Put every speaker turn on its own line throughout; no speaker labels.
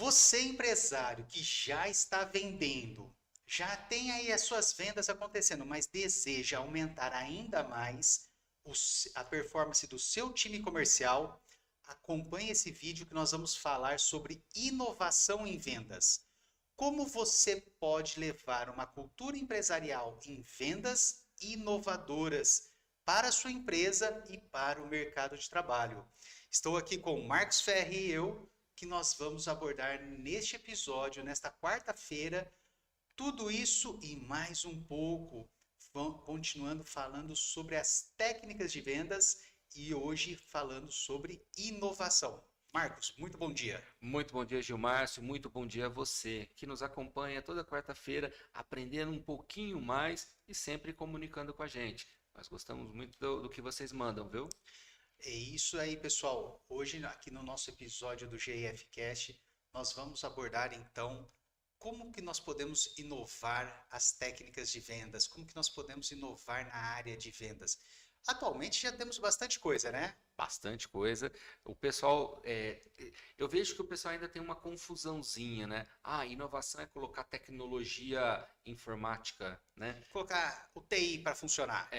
Você, empresário que já está vendendo, já tem aí as suas vendas acontecendo, mas deseja aumentar ainda mais a performance do seu time comercial, acompanhe esse vídeo que nós vamos falar sobre inovação em vendas. Como você pode levar uma cultura empresarial em vendas inovadoras para a sua empresa e para o mercado de trabalho. Estou aqui com o Marcos Ferri e eu, que nós vamos abordar neste episódio, nesta quarta-feira, tudo isso e mais um pouco, continuando falando sobre as técnicas de vendas e hoje falando sobre inovação. Marcos, muito bom dia.
Muito bom dia, Gilmárcio. Muito bom dia a você que nos acompanha toda quarta-feira, aprendendo um pouquinho mais e sempre comunicando com a gente. Nós gostamos muito do que vocês mandam, viu?
É isso aí, pessoal. Hoje, aqui no nosso episódio do GIF Cast, nós vamos abordar então como que nós podemos inovar as técnicas de vendas, como que nós podemos inovar na área de vendas. Atualmente já temos bastante coisa, né?
Bastante coisa. O pessoal, eu vejo que o pessoal ainda tem uma confusãozinha, né? Ah, inovação é colocar tecnologia informática, né?
Colocar o TI para funcionar.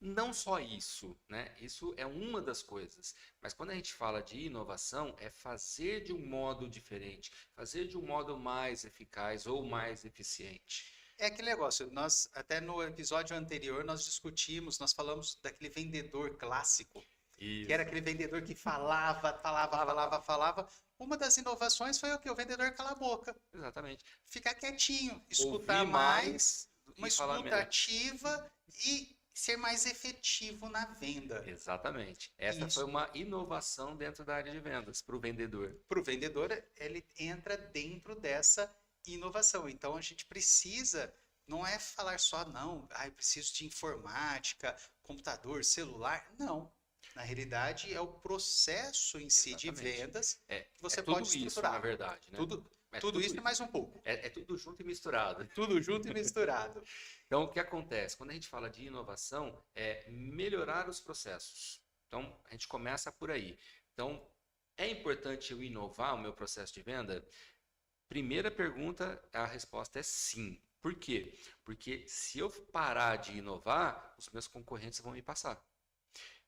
Não só isso, né? Isso é uma das coisas. Mas quando a gente fala de inovação, é fazer de um modo diferente, fazer de um modo mais eficaz ou mais eficiente.
É aquele negócio, nós até no episódio anterior nós discutimos, nós falamos daquele vendedor clássico, que era
Isso.
aquele vendedor que falava. Uma das inovações foi o que? O vendedor calar a boca,
Exatamente.
ficar quietinho, escutar
Ouvir
mais,
mais
uma
e falar
escuta
menos.
ativa e ser mais efetivo na venda.
Exatamente. Essa foi
Isso.
uma inovação dentro da área de vendas para o vendedor.
Para o vendedor, ele entra dentro dessa inovação. Então a gente precisa, não é falar só, não, preciso de informática, computador, celular. Não. Na realidade, é o processo em si de
Exatamente.
vendas que você
tudo
pode
isso, na
estruturar.
verdade, né?
Tudo isso e mais um pouco.
É tudo junto e misturado.
Tudo junto e misturado.
Então, o que acontece? Quando a gente fala de inovação, é melhorar os processos. Então, a gente começa por aí. Então, é importante eu inovar o meu processo de venda? Primeira pergunta, a resposta é sim. Por quê? Porque se eu parar de inovar, os meus concorrentes vão me passar.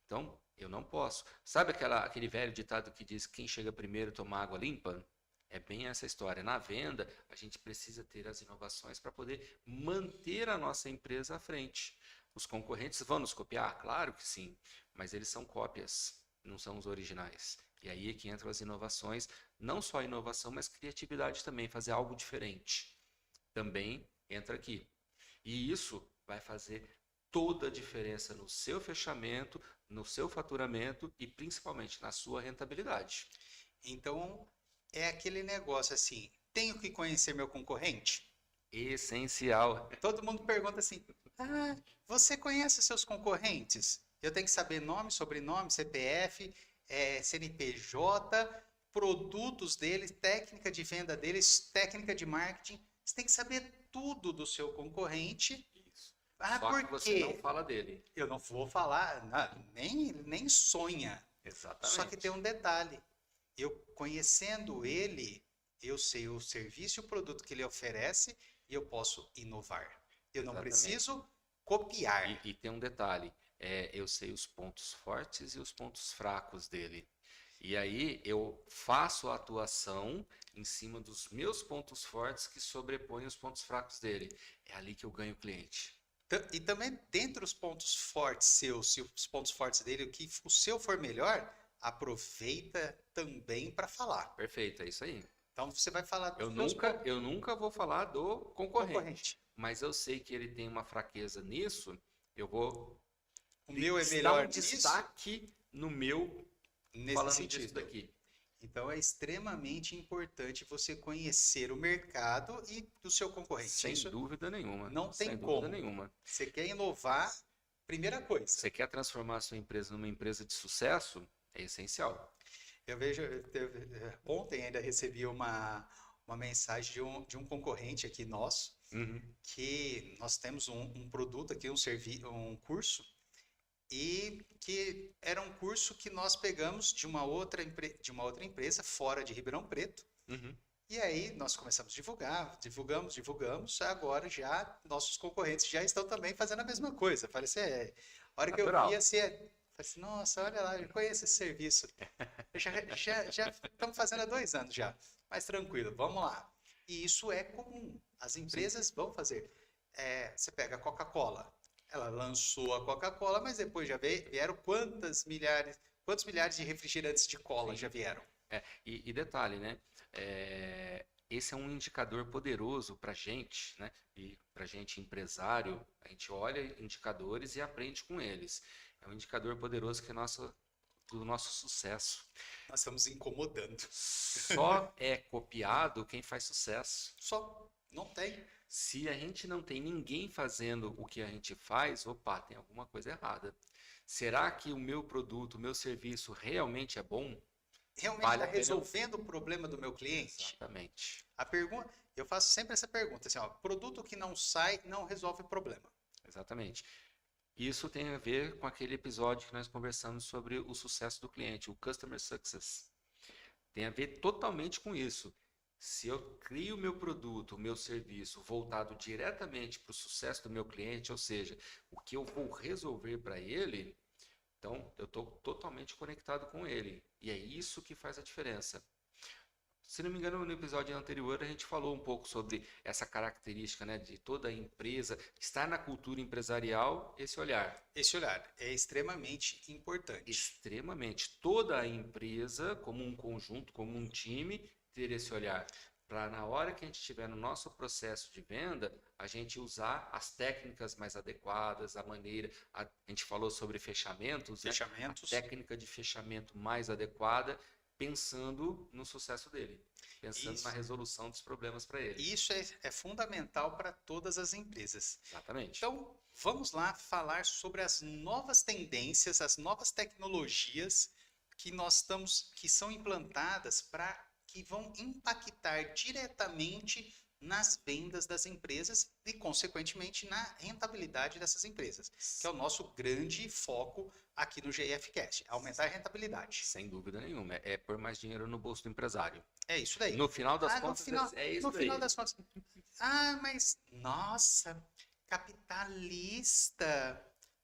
Então, eu não posso. Sabe aquele velho ditado que diz quem chega primeiro toma água limpa? É bem essa história. Na venda, a gente precisa ter as inovações para poder manter a nossa empresa à frente. Os concorrentes vão nos copiar? Claro que sim, mas eles são cópias, não são os originais. E aí é que entram as inovações, não só a inovação, mas criatividade também, fazer algo diferente. Também entra aqui. E isso vai fazer toda a diferença no seu fechamento, no seu faturamento e principalmente na sua rentabilidade.
Então, é aquele negócio assim, tenho que conhecer meu concorrente?
Essencial.
Todo mundo pergunta assim: você conhece seus concorrentes? Eu tenho que saber nome, sobrenome, CPF, CNPJ, produtos deles, técnica de venda deles, técnica de marketing. Você tem que saber tudo do seu concorrente.
Isso. Só
Por
que você
quê?
não fala dele.
Eu não vou falar, nem sonha. Só que
Exatamente.
tem um detalhe. Eu conhecendo ele, eu sei o serviço e o produto que ele oferece e eu posso inovar. Eu não
Exatamente.
preciso copiar.
E tem um detalhe, eu sei os pontos fortes e os pontos fracos dele. E aí eu faço a atuação em cima dos meus pontos fortes que sobrepõem os pontos fracos dele. É ali que eu ganho o cliente.
E também, dentre os pontos fortes seus, se os pontos fortes dele, o que o seu for melhor, aproveita também para falar.
Perfeito, é isso aí.
Então você vai falar
Eu
dos meus
nunca vou falar do concorrente,
concorrentes.
mas eu sei que ele tem uma fraqueza nisso, eu vou
O meu é
dar
melhor
um
nisso,
destaque no meu
nesse
falando disso
sentido.
daqui.
Então é extremamente importante você conhecer o mercado e do seu concorrente.
Sem
Isso
dúvida nenhuma.
não tem
Sem
como.
dúvida nenhuma.
Você quer inovar, primeira coisa.
Você quer transformar a sua empresa numa empresa de sucesso? É essencial.
Eu vejo, ontem ainda recebi uma mensagem de um concorrente aqui nosso, que nós temos um produto aqui, um curso, e que era um curso que nós pegamos de uma outra empresa fora de Ribeirão Preto,
Uhum.
E aí nós começamos a divulgar, divulgamos, agora já nossos concorrentes já estão também fazendo a mesma coisa. Falei assim, a hora que eu vi
Natural.
assim, falei assim, nossa, olha lá, eu conheço esse serviço. Já estamos fazendo há 2 anos já, mas tranquilo, vamos lá. E isso é comum, as
Sim.
empresas vão fazer. Você pega a Coca-Cola, ela lançou a Coca-Cola, mas depois já vieram quantos milhares de refrigerantes de cola já
Sim.
vieram?
E detalhe, né? Esse é um indicador poderoso para gente, né? E para gente empresário, a gente olha indicadores e aprende com eles. É um indicador poderoso que é do nosso sucesso.
Nós estamos incomodando.
Só é copiado quem faz sucesso.
Só não tem.
Se a gente não tem ninguém fazendo o que a gente faz, opa, tem alguma coisa errada. Será que o meu produto, o meu serviço realmente é bom?
Realmente
Vale
está
a pena?
resolvendo o problema do meu cliente?
Exatamente.
A pergunta, eu faço sempre essa pergunta, assim, ó, produto que não sai não resolve o problema.
Exatamente. Isso tem a ver com aquele episódio que nós conversamos sobre o sucesso do cliente, o Customer Success. Tem a ver totalmente com isso. Se eu crio o meu produto, o meu serviço voltado diretamente para o sucesso do meu cliente, ou seja, o que eu vou resolver para ele, então eu estou totalmente conectado com ele. E é isso que faz a diferença. Se não me engano, no episódio anterior a gente falou um pouco sobre essa característica, né, de toda empresa estar na cultura empresarial, esse olhar.
Esse olhar é extremamente importante.
Extremamente. Toda a empresa, como um conjunto, como um time, ter esse olhar. Para na hora que a gente estiver no nosso processo de venda, a gente usar as técnicas mais adequadas, a gente falou sobre fechamentos, né? A
Fechamentos.
técnica de fechamento mais adequada, pensando no sucesso dele, pensando
Isso.
na resolução dos problemas para ele.
Isso é fundamental para todas as empresas.
Exatamente.
Então, vamos lá falar sobre as novas tendências, as novas tecnologias que são implantadas que vão impactar diretamente nas vendas das empresas e, consequentemente, na rentabilidade dessas empresas, que é o nosso grande foco aqui no GFcast, aumentar a rentabilidade.
Sem dúvida nenhuma. É pôr mais dinheiro no bolso do empresário.
É isso daí.
No final das
No
contas,
final,
é isso
no final
daí.
das contas. Mas, nossa, capitalista.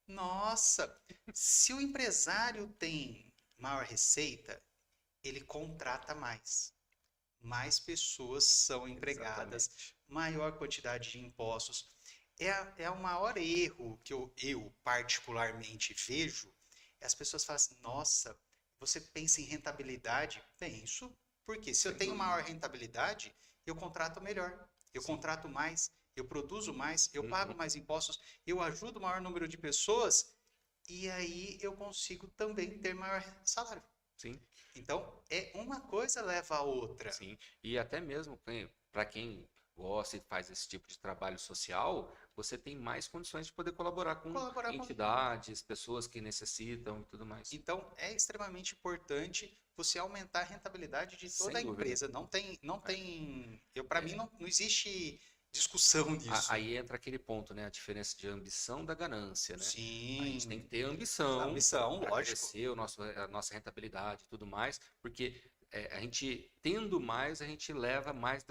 Nossa, se o empresário tem maior receita, ele contrata mais. Mais pessoas são empregadas,
Exatamente.
maior quantidade de impostos. É o maior erro que eu particularmente vejo. As pessoas falam assim, nossa, você pensa em rentabilidade? Penso, porque se eu tenho maior rentabilidade, eu contrato melhor, eu
Sim.
contrato mais, eu produzo mais, eu
Uhum.
pago mais impostos, eu ajudo o maior número de pessoas e aí eu consigo também ter maior salário.
Sim,
Então, uma coisa leva a outra.
sim. E até mesmo para quem gosta e faz esse tipo de trabalho social, você tem mais condições de poder colaborar com
Colaborar com.
entidades, pessoas que necessitam e tudo mais.
Então, é extremamente importante você aumentar a rentabilidade de toda a
Sem dúvida.
empresa. Para mim não existe discussão disso.
Aí entra aquele ponto, né? A diferença de ambição da ganância, né? A gente tem
Sim,
que ter ambição
ambição,
para
lógico.
crescer a nossa rentabilidade e tudo mais, porque a gente tendo mais, a gente leva mais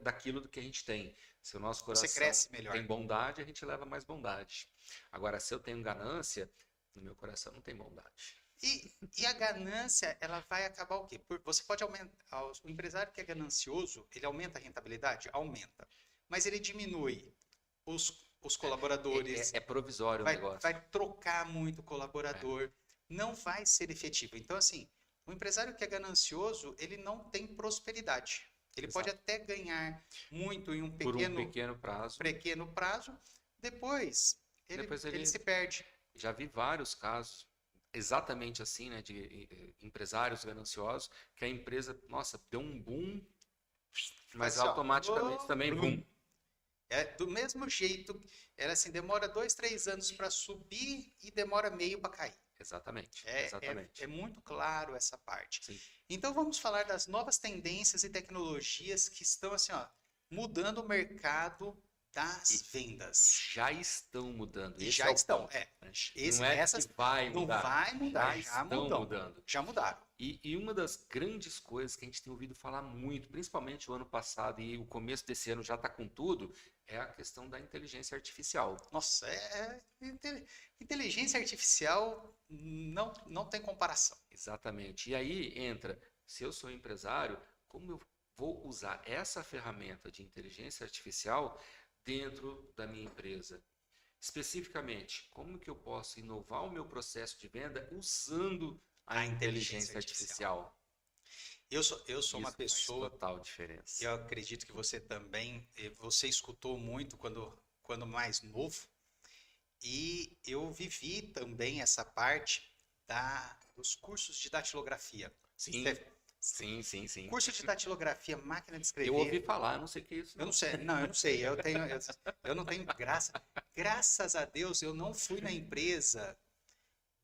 daquilo do que a gente tem. Se o nosso
Você
coração
cresce melhor.
tem bondade, a gente leva mais bondade. Agora, se eu tenho ganância, no meu coração não tem bondade.
E a ganância, ela vai acabar o quê? Você pode aumentar. O empresário que é ganancioso, ele aumenta a rentabilidade? Aumenta. Mas ele diminui os colaboradores,
É provisório o negócio.
vai trocar muito colaborador, não vai ser efetivo. Então, assim, o empresário que é ganancioso, ele não tem prosperidade. Ele pode até ganhar muito em
Por um pequeno prazo.
pequeno prazo, depois ele se perde.
Já vi vários casos exatamente assim, né, de empresários gananciosos, que a empresa, nossa, deu um boom, mas
Assim, ó,
automaticamente também boom.
Do mesmo jeito, era assim, demora 2, 3 anos para subir e demora meio para cair.
Exatamente,
É muito claro essa parte.
Sim.
Então vamos falar das novas tendências e tecnologias que estão assim, ó, mudando o mercado das vendas.
Já estão mudando.
E
Esse
já
é o
estão.
ponto, né?
Esse,
Não é
essas
que vai
não
mudar,
vai mudar, já
estão
mudam.
mudando.
Já mudaram.
E uma das grandes coisas que a gente tem ouvido falar muito, principalmente o ano passado e o começo desse ano já está com tudo, é a questão da inteligência artificial.
Nossa, inteligência artificial não tem comparação.
Exatamente. E aí entra, se eu sou empresário, como eu vou usar essa ferramenta de inteligência artificial dentro da minha empresa? Especificamente, como que eu posso inovar o meu processo de venda usando a inteligência artificial?
Eu sou uma
Isso faz
pessoa,
total diferença.
eu acredito que você também, você escutou muito quando mais novo, e eu vivi também essa parte dos cursos de datilografia.
Sim,
Você-
sim.
Curso de datilografia, máquina de escrever.
Eu ouvi falar, não sei o que é isso.
Eu não sei, eu não sei. Eu não tenho graças a Deus, eu não fui na empresa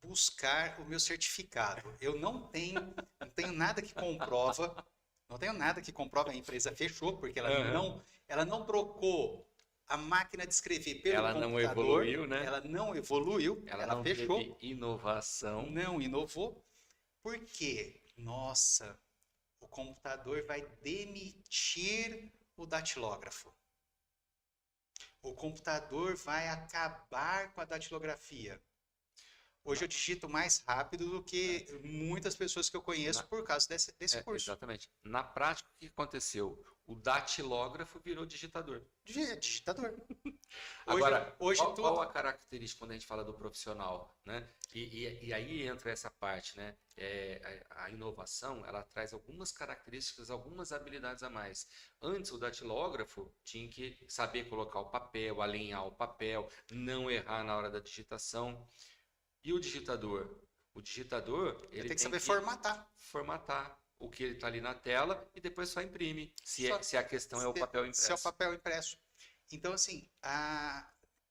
buscar o meu certificado. Eu não tenho nada que comprova, não tenho nada que comprova, a empresa fechou porque ela não trocou a máquina de escrever pelo
Ela não
computador.
evoluiu, né?
Ela não evoluiu,
Ela
ela
não
fechou,
teve inovação.
não inovou. Por quê? Nossa, o computador vai demitir o datilógrafo. O computador vai acabar com a datilografia. Hoje eu digito mais rápido do que muitas pessoas que eu conheço por causa desse curso.
Exatamente. Na prática, o que aconteceu? O datilógrafo virou digitador.
Digitador.
Agora,
hoje
qual a característica quando a gente fala do profissional, né? E aí entra essa parte, né? A inovação, ela traz algumas características, algumas habilidades a mais. Antes, o datilógrafo tinha que saber colocar o papel, alinhar o papel, não errar na hora da digitação. E o digitador? O digitador, ele
tem que saber formatar
o que ele está ali na tela e depois só imprime, se a questão é o papel impresso.
Se é o papel impresso. Então, assim,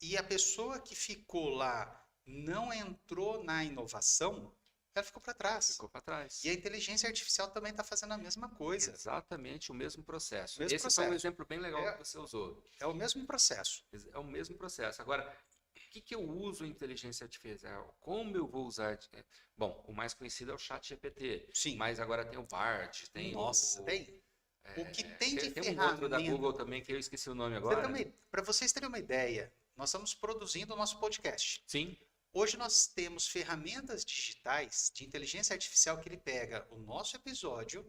e a pessoa que ficou lá não entrou na inovação, ela ficou para trás.
Ficou para trás.
E a inteligência artificial também está fazendo a mesma coisa.
Exatamente o mesmo processo.
Esse
foi um exemplo bem legal que você usou.
É o mesmo processo.
É o mesmo processo. Agora, o que eu uso a inteligência artificial? Como eu vou usar? Bom, o mais conhecido é o ChatGPT.
Sim.
Mas agora tem o Bard, tem
tem. O que tem de
tem
ferramenta...
um outro da Google também que eu esqueci o nome agora.
Para vocês terem uma ideia, nós estamos produzindo o nosso podcast.
Sim.
Hoje nós temos ferramentas digitais de inteligência artificial que ele pega o nosso episódio,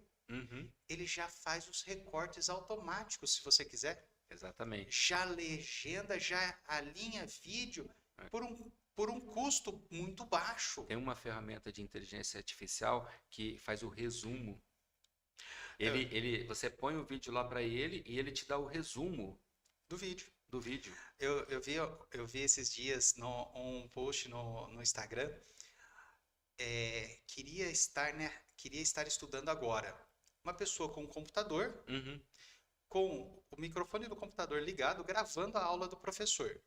ele já faz os recortes automáticos, se você quiser.
Exatamente.
Já legenda, já alinha vídeo por um custo muito baixo.
Tem uma ferramenta de inteligência artificial que faz o resumo. Você põe o vídeo lá para ele e ele te dá o resumo
do vídeo. Eu vi esses dias um post no Instagram. Queria estar estudando agora. Uma pessoa com um computador, com o microfone do computador ligado, gravando a aula do professor.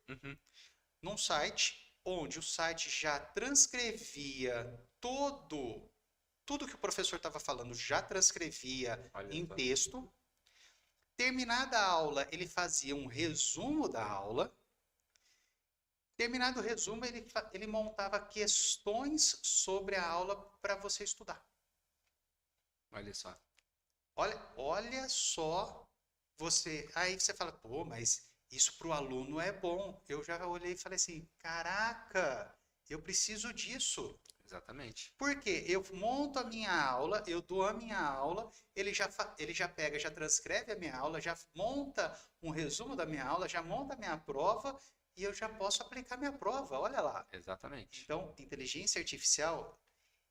Num site, onde o site já transcrevia tudo que o professor estava falando, já transcrevia em texto. Terminada a aula, ele fazia um resumo da aula. Terminado o resumo, ele montava questões sobre a aula para você estudar.
Olha só.
Olha só. Aí você fala, pô, mas isso para o aluno é bom. Eu já olhei e falei assim, caraca, eu preciso disso.
Exatamente.
Porque eu monto a minha aula, eu dou a minha aula, ele já pega, já transcreve a minha aula, já monta um resumo da minha aula, já monta a minha prova e eu já posso aplicar minha prova, olha lá.
Exatamente.
Então, inteligência artificial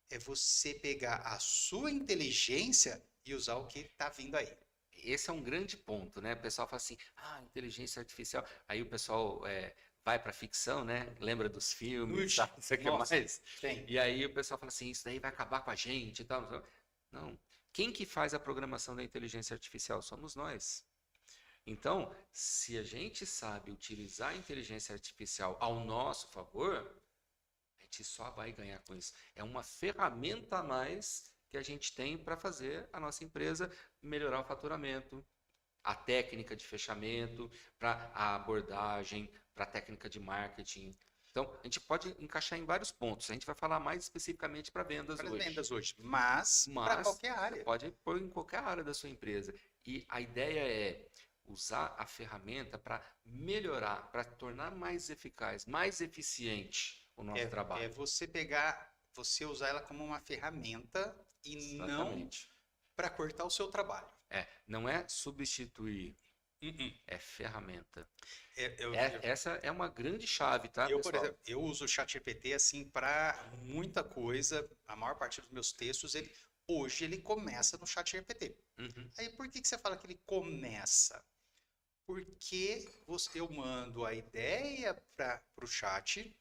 é você pegar a sua inteligência e usar o que está vindo aí.
Esse é um grande ponto, né? O pessoal fala assim, inteligência artificial. Aí o pessoal vai para ficção, né? Lembra dos filmes, não sei o que mais.
Tem.
E aí o pessoal fala assim, isso daí vai acabar com a gente e tal. Não. Quem que faz a programação da inteligência artificial? Somos nós. Então, se a gente sabe utilizar a inteligência artificial ao nosso favor, a gente só vai ganhar com isso. É uma ferramenta a mais que a gente tem para fazer a nossa empresa melhorar o faturamento, a técnica de fechamento, para a abordagem, para a técnica de marketing. Então, a gente pode encaixar em vários pontos. A gente vai falar mais especificamente para vendas
Para
hoje.
vendas hoje, mas para
Mas
qualquer
você
área.
pode pôr em qualquer área da sua empresa. E a ideia é usar a ferramenta para melhorar, para tornar mais eficaz, mais eficiente o nosso
É
trabalho.
você usar ela como uma ferramenta e não
Exatamente.
para cortar o seu trabalho.
Não é substituir,
Uh-uh.
é ferramenta.
Eu,
Essa é uma grande chave, tá,
eu, por
pessoal?
exemplo, eu uso o ChatGPT assim para muita coisa. A maior parte dos meus textos, hoje ele começa no ChatGPT.
Uhum,
Aí por que você fala que ele começa? Porque eu mando a ideia para o chat,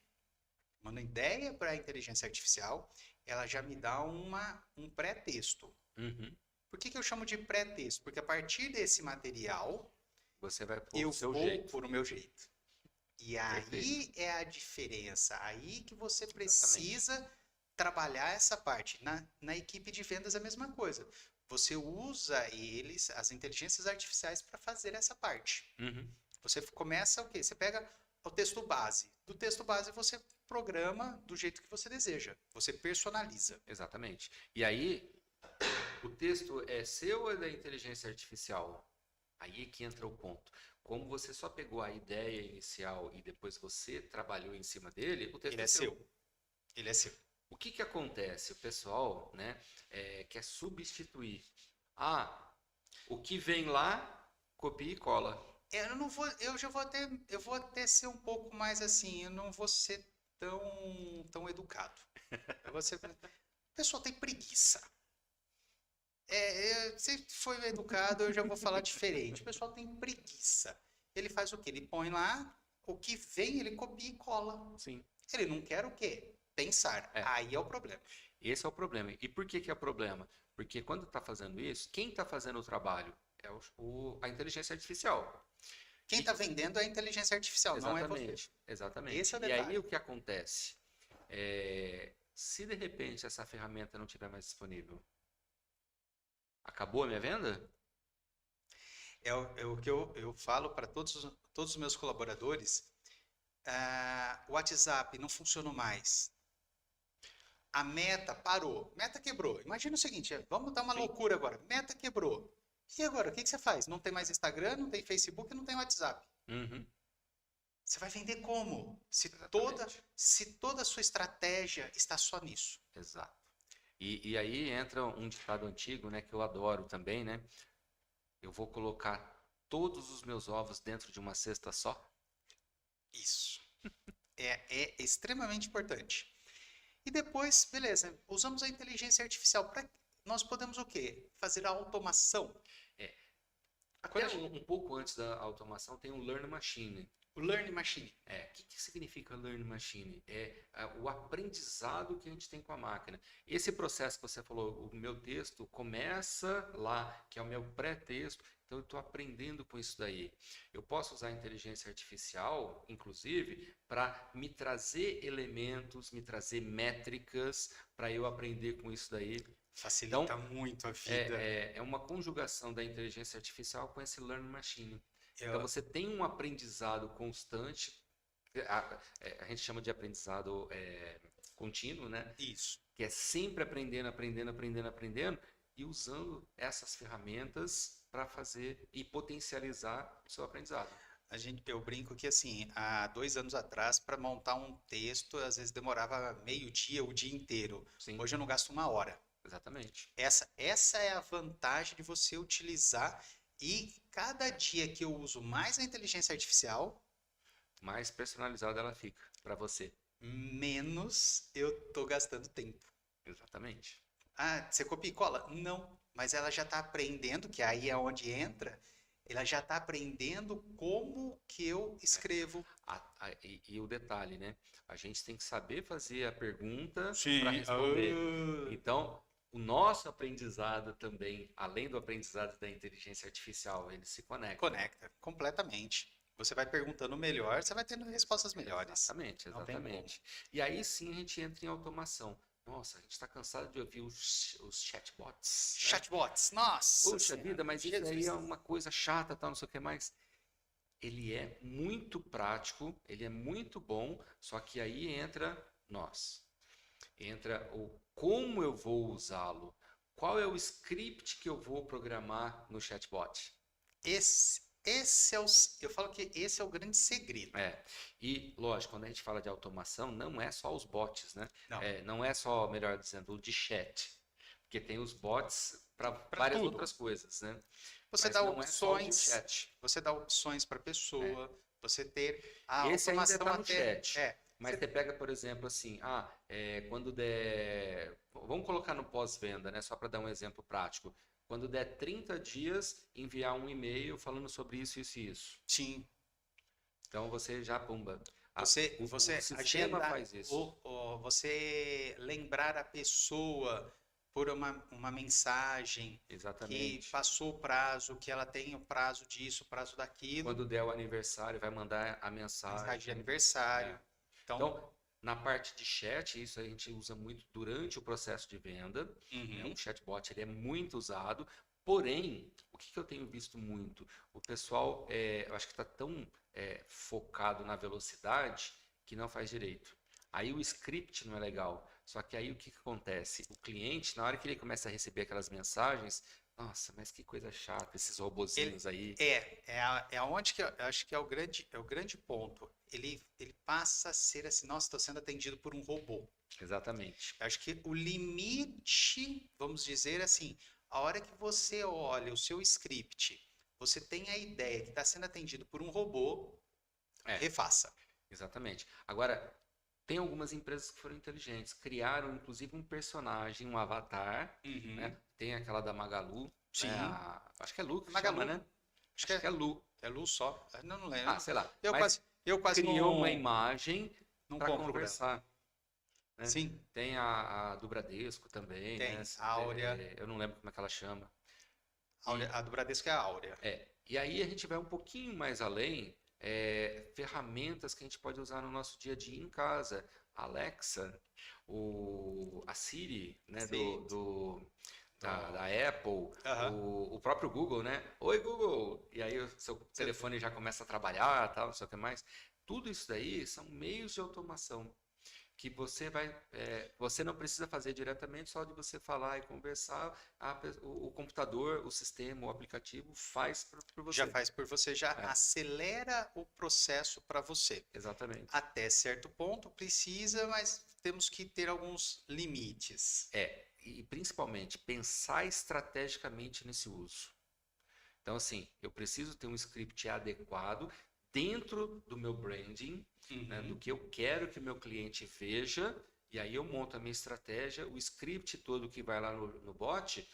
mando a ideia para a inteligência artificial, ela já me dá um pré-texto.
uhum.
Por que eu chamo de pré-texto? Porque a partir desse material,
Você vai pôr
eu
o seu
vou
jeito.
pôr o meu jeito. E aí
Perfeito.
é a diferença. Aí que você
Exatamente.
precisa trabalhar essa parte. Na equipe de vendas é a mesma coisa. Você usa as inteligências artificiais para fazer essa parte.
Uhum.
Você começa o quê? Você pega o texto base. Do texto base você programa do jeito que você deseja. Você personaliza.
Exatamente. E aí, o texto é seu ou é da inteligência artificial? Aí é que entra o ponto. Como você só pegou a ideia inicial e depois você trabalhou em cima dele, o texto
Ele
é
é
seu.
seu. Ele é seu.
O que que acontece? O pessoal, né, quer substituir. Ah, o que vem lá, copia e cola.
Eu não vou, eu vou até ser um pouco mais assim, eu não vou ser tão educado. O pessoal tem preguiça. Se for educado, eu já vou falar diferente. O pessoal tem preguiça. Ele faz o quê? Ele põe lá, o que vem, ele copia e cola.
Sim.
Ele não quer o quê? Pensar.
É.
Aí é o problema.
Esse é o problema. E por que que é problema? Porque quando está fazendo isso, quem está fazendo o trabalho? É a inteligência artificial.
Quem está vendendo é a inteligência artificial, não é você.
Exatamente, exatamente.
Esse é o
E aí
detalhe.
o que acontece? Se de repente essa ferramenta não estiver mais disponível, acabou a minha venda?
É o que eu falo para todos os meus colaboradores. O WhatsApp não funcionou mais. A meta parou. Meta quebrou. Imagina o seguinte, vamos dar uma
Sim.
loucura agora. Meta quebrou. E agora, o que você faz? Não tem mais Instagram, não tem Facebook, não tem WhatsApp.
Uhum,
Você vai vender como?
exatamente.
Se toda a sua estratégia está só nisso.
Exato. E aí entra um ditado antigo, né, que eu adoro também, né? Eu vou colocar todos os meus ovos dentro de uma cesta só?
Isso. É extremamente importante. E depois, beleza, usamos a inteligência artificial para nós podemos o quê? Fazer a automação. Até
Quando um pouco antes da automação tem o Learn Machine.
o Learning Machine.
O que significa Learn Machine? O aprendizado que a gente tem com a máquina. Esse processo que você falou, o meu texto começa lá, que é o meu pré-texto, então eu estou aprendendo com isso daí. Eu posso usar a inteligência artificial, inclusive, para me trazer elementos, me trazer métricas, para eu aprender com isso daí.
Facilita
Então,
muito a vida.
É uma conjugação da inteligência artificial com esse Learn Machine. Então
Eu-
você tem um aprendizado constante, a gente chama de aprendizado contínuo, né?
Isso.
Que é sempre aprendendo, aprendendo, aprendendo, aprendendo e usando essas ferramentas para fazer e potencializar o seu aprendizado.
Eu brinco que assim, há 2 anos atrás, para montar um texto, às vezes demorava meio dia, o dia inteiro.
Sim,
Hoje eu não gasto 1 hora.
exatamente.
Essa é a vantagem de você utilizar. E cada dia que eu uso mais a inteligência artificial,
Mais personalizada ela fica para você.
menos eu tô gastando tempo.
Exatamente.
Ah, você copia e cola? Não, mas ela já está aprendendo, que aí é onde entra, ela já está aprendendo como que eu escrevo.
E o detalhe, né? A gente tem que saber fazer a pergunta
Sim.
para responder. Então, o nosso aprendizado também, além do aprendizado da inteligência artificial, ele se conecta.
Conecta completamente. Você vai perguntando melhor, você vai tendo respostas melhores.
Exatamente,
Não tem
exatamente. E aí sim a gente entra em automação. Nossa, a gente está cansado de ouvir os chatbots, né?
Chatbots, nossa
Poxa
senhora,
vida, mas isso aí
Jesus.
é uma coisa chata, tal, não sei o que mais. Ele é muito prático, ele é muito bom, só que aí entra nós. Entra o como eu vou usá-lo. Qual é o script que eu vou programar no chatbot?
Esse é eu falo que esse é o grande segredo.
É, e lógico, quando a gente fala de automação, não é só os bots, né?
Não,
Não é só, melhor dizendo, o de chat, porque tem os bots para
para
várias
tudo.
outras coisas, né?
Você
Mas
dá
não é só o de
opções,
chat.
você dá opções para a
É.
pessoa, você ter a
Esse ainda
automação
está no
até.
chat. Mas você pega, por exemplo, assim, quando der. Vamos colocar no pós-venda, né? Só para dar um exemplo prático. Quando der 30 dias, enviar um e-mail falando sobre isso, isso e isso.
Sim,
Então você já, pumba. O
você
sistema
agendar,
faz isso.
você lembrar a pessoa por uma mensagem que
Exatamente.
passou o prazo, que ela tem o prazo disso, o prazo daquilo,
Quando der o aniversário, vai mandar a
mensagem de
mensagem. É.
aniversário. Então,
Então, na parte de chat, isso a gente usa muito durante o processo de venda, né? O
uhum,
chatbot ele é muito usado, porém, o que que eu tenho visto muito? O pessoal, eu acho que está tão focado na velocidade que não faz direito. Aí o script não é legal. Só que aí o que que acontece? O cliente, na hora que ele começa a receber aquelas mensagens, nossa, mas que coisa chata, esses
ele
robozinhos aí.
é aonde que eu acho que é o grande ponto. Ele passa a ser assim, nossa, estou sendo atendido por um robô.
Exatamente.
Eu acho que o limite, vamos dizer assim, a hora que você olha o seu script, você tem a ideia que está sendo atendido por um robô,
É,
refaça.
exatamente. Agora, tem algumas empresas que foram inteligentes, criaram inclusive um personagem, um avatar,
Uhum,
né? Tem aquela da Magalu, né?
sim.
Acho que é Lu
É
que chama,
Magalu,
né?
acho que
Acho que é Lu.
é luz só. Eu não
Ah,
lembro.
sei lá.
Eu
Mas
quase, eu quase
criou uma
não,
imagem
não
para
compro dela.
conversar, né?
Sim,
Tem a do Bradesco também, né?
tem. A Áurea,
Eu não lembro como é que ela chama.
a do Bradesco é a Áurea.
E aí a gente vai um pouquinho mais além, ferramentas que a gente pode usar no nosso dia a dia em casa. Alexa, a Siri, né,
Sim.
da Apple,
Aham.
o próprio Google, né? Oi, Google! E aí o seu telefone já começa a trabalhar, tal, não sei o que mais. Tudo isso daí são meios de automação que você não precisa fazer diretamente, só de você falar e conversar, o computador, o sistema, o aplicativo faz por
Já
você.
faz por você, já
É,
acelera o processo para você.
exatamente.
Até certo ponto precisa, mas temos que ter alguns limites.
E principalmente pensar estrategicamente nesse uso. Então, assim, eu preciso ter um script adequado dentro do meu branding, né, do
Uhum,
que eu quero que o meu cliente veja, e aí eu monto a minha estratégia, o script todo que vai lá no bot,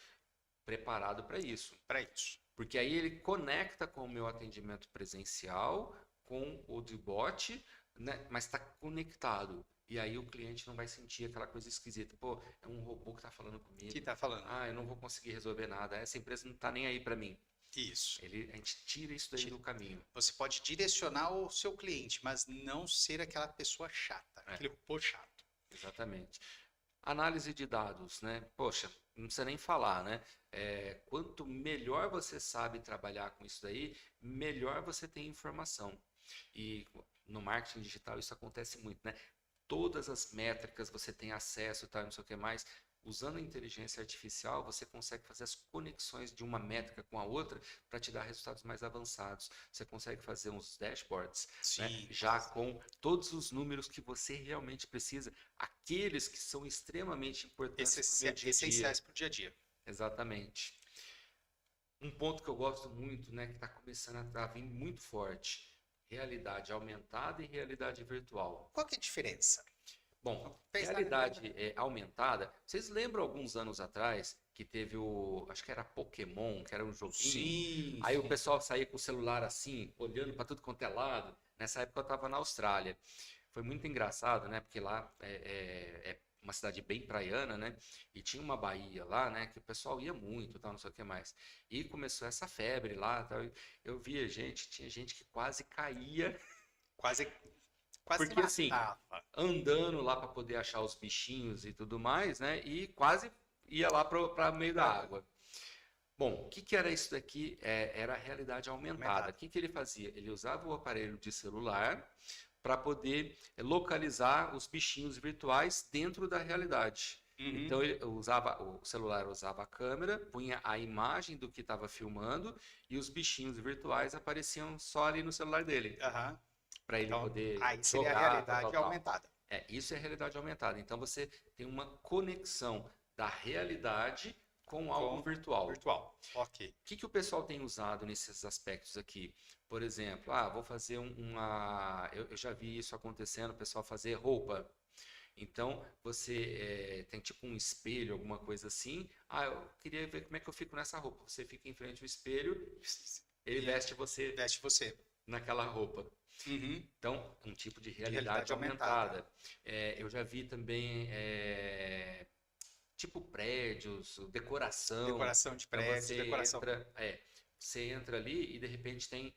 preparado para isso.
para isso.
Porque aí ele conecta com o meu atendimento presencial, com o de bot, né, mas está conectado. E aí o cliente não vai sentir aquela coisa esquisita. Pô, é um robô que está falando
Que
comigo.
está falando?
Ah, eu não vou conseguir resolver nada. Essa empresa não está nem aí para mim.
Isso.
A gente tira isso daí do caminho.
Você pode direcionar o seu cliente, mas não ser aquela pessoa chata,
É,
aquele robô chato.
exatamente. Análise de dados, né? Poxa, não precisa nem falar, né? Quanto melhor você sabe trabalhar com isso daí, melhor você tem informação. E no marketing digital isso acontece muito, né? Todas as métricas você tem acesso, tal, não sei o que mais. Usando a inteligência artificial, você consegue fazer as conexões de uma métrica com a outra para te dar resultados mais avançados. Você consegue fazer uns dashboards, né,
Sim.
já com todos os números que você realmente precisa, aqueles que são extremamente importantes para o meu dia a dia.
Essenciais para o dia a dia.
Exatamente. Um ponto que eu gosto muito, né, que está começando a vir muito forte, realidade aumentada e realidade virtual.
Qual que é a diferença?
Bom,
Pensar
realidade aumentada. Vocês lembram alguns anos atrás que teve acho que era Pokémon, que era um joguinho.
Sim,
Aí o
sim.
pessoal saía com o celular assim, olhando para tudo quanto é lado. Nessa época eu estava na Austrália. Foi muito engraçado, né? Porque lá é uma cidade bem praiana, né? E tinha uma baía lá, né? Que o pessoal ia muito, tal, não sei o que mais. E começou essa febre lá, tal. Eu via gente, tinha gente que quase caía
Quase Quase
Porque assim,
matava.
andando lá para poder achar os bichinhos e tudo mais, né? E quase ia lá para meio da água. Bom, o que que era isso daqui? Era a realidade aumentada. O que que ele fazia? Ele usava o aparelho de celular para poder localizar os bichinhos virtuais dentro da realidade. Então o celular usava a câmera, punha a imagem do que estava filmando e os bichinhos virtuais apareciam só ali no celular dele,
Aham.
para ele
Então,
poder
aí seria a
jogar,
realidade aumentada.
Isso é realidade aumentada. Então você tem uma conexão da realidade com algo
Com
virtual.
virtual. Ok.
O que que o pessoal tem usado nesses aspectos aqui? Por exemplo, vou fazer Eu já vi isso acontecendo, o pessoal fazer roupa. Então, você tem tipo um espelho, alguma coisa assim. Eu queria ver como é que eu fico nessa roupa. Você fica em frente ao espelho, ele veste você
Veste você.
naquela roupa.
Uhum.
Então, um tipo de
realidade
realidade
aumentada.
aumentada. Eu já vi também, tipo prédios, decoração.
Decoração de
Então
prédios,
você
decoração.
você entra ali e de repente tem,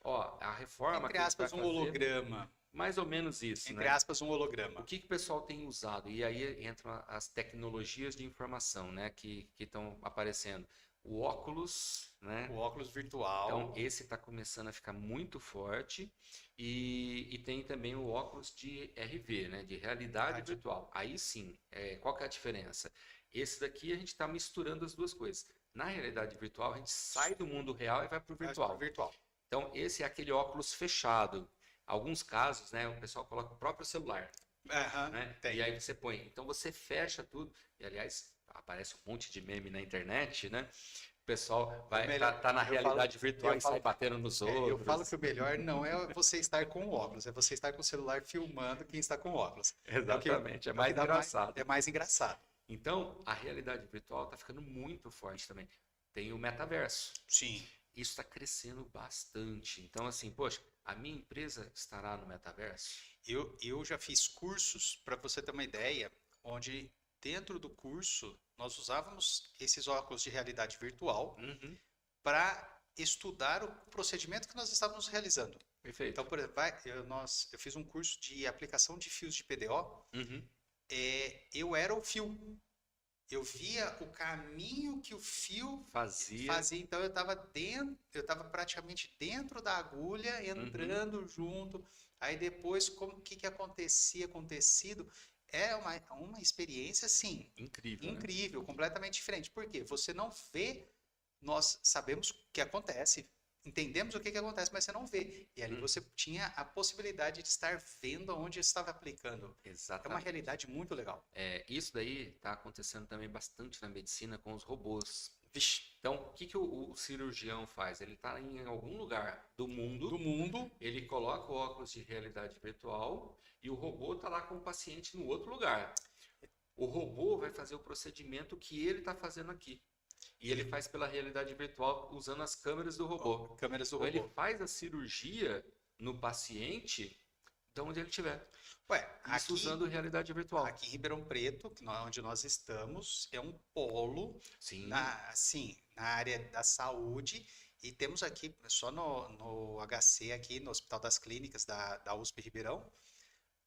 a reforma
Entre
que a gente vai
aspas, um
fazer,
holograma.
mais ou menos isso,
Entre
né?
aspas, um
O
holograma.
que que o pessoal tem usado? E aí entram as tecnologias de informação, né, que estão aparecendo. O óculos, né?
O óculos
Então,
virtual.
esse está começando a ficar muito forte e tem também o óculos de RV, né, de realidade virtual. Aí sim, qual que é a diferença? Esse daqui a gente está misturando as duas coisas. Na realidade virtual, a gente sai do mundo real e vai para o virtual. Então, esse é aquele óculos fechado. Alguns casos, né, o pessoal coloca o próprio celular, né? E aí você põe. Então, você fecha tudo. E, aliás, aparece um monte de meme na internet, né? O pessoal tá na realidade virtual e sai batendo nos outros.
Eu falo que o melhor não é você estar com o óculos, é você estar com o celular filmando quem está com o óculos.
Exatamente, é mais engraçado.
É mais engraçado.
Então, a realidade virtual está ficando muito forte também. Tem o metaverso.
Sim.
Isso está crescendo bastante. Então, assim, poxa, a minha empresa estará no metaverso?
Eu já fiz cursos, para você ter uma ideia, onde dentro do curso nós usávamos esses óculos de realidade virtual para estudar o procedimento que nós estávamos realizando.
Perfeito.
Então, por exemplo, eu fiz um curso de aplicação de fios de PDO. Eu era o fio. Eu via o caminho que o fio fazia. Então eu estava praticamente dentro da agulha, entrando junto. Aí depois, o que acontecia com o tecido? É uma experiência, assim, incrível, né? Completamente diferente. Por quê? Você não vê, nós sabemos o que acontece, entendemos o que acontece, mas você não vê. E ali você tinha a possibilidade de estar vendo onde estava aplicando.
Exatamente.
É uma realidade muito legal.
Isso daí está acontecendo também bastante na medicina com os robôs.
Vixe.
Então, o que o cirurgião faz? Ele está em algum lugar do mundo, ele coloca o óculos de realidade virtual e o robô está lá com o paciente no outro lugar. O robô vai fazer o procedimento que ele está fazendo aqui. E ele faz pela realidade virtual usando as câmeras do robô. Então, ele faz a cirurgia no paciente de onde ele estiver. Isso usando realidade virtual.
Aqui em Ribeirão Preto, onde nós estamos, é um polo na área da saúde. E temos aqui, só no HC, aqui no Hospital das Clínicas da USP Ribeirão,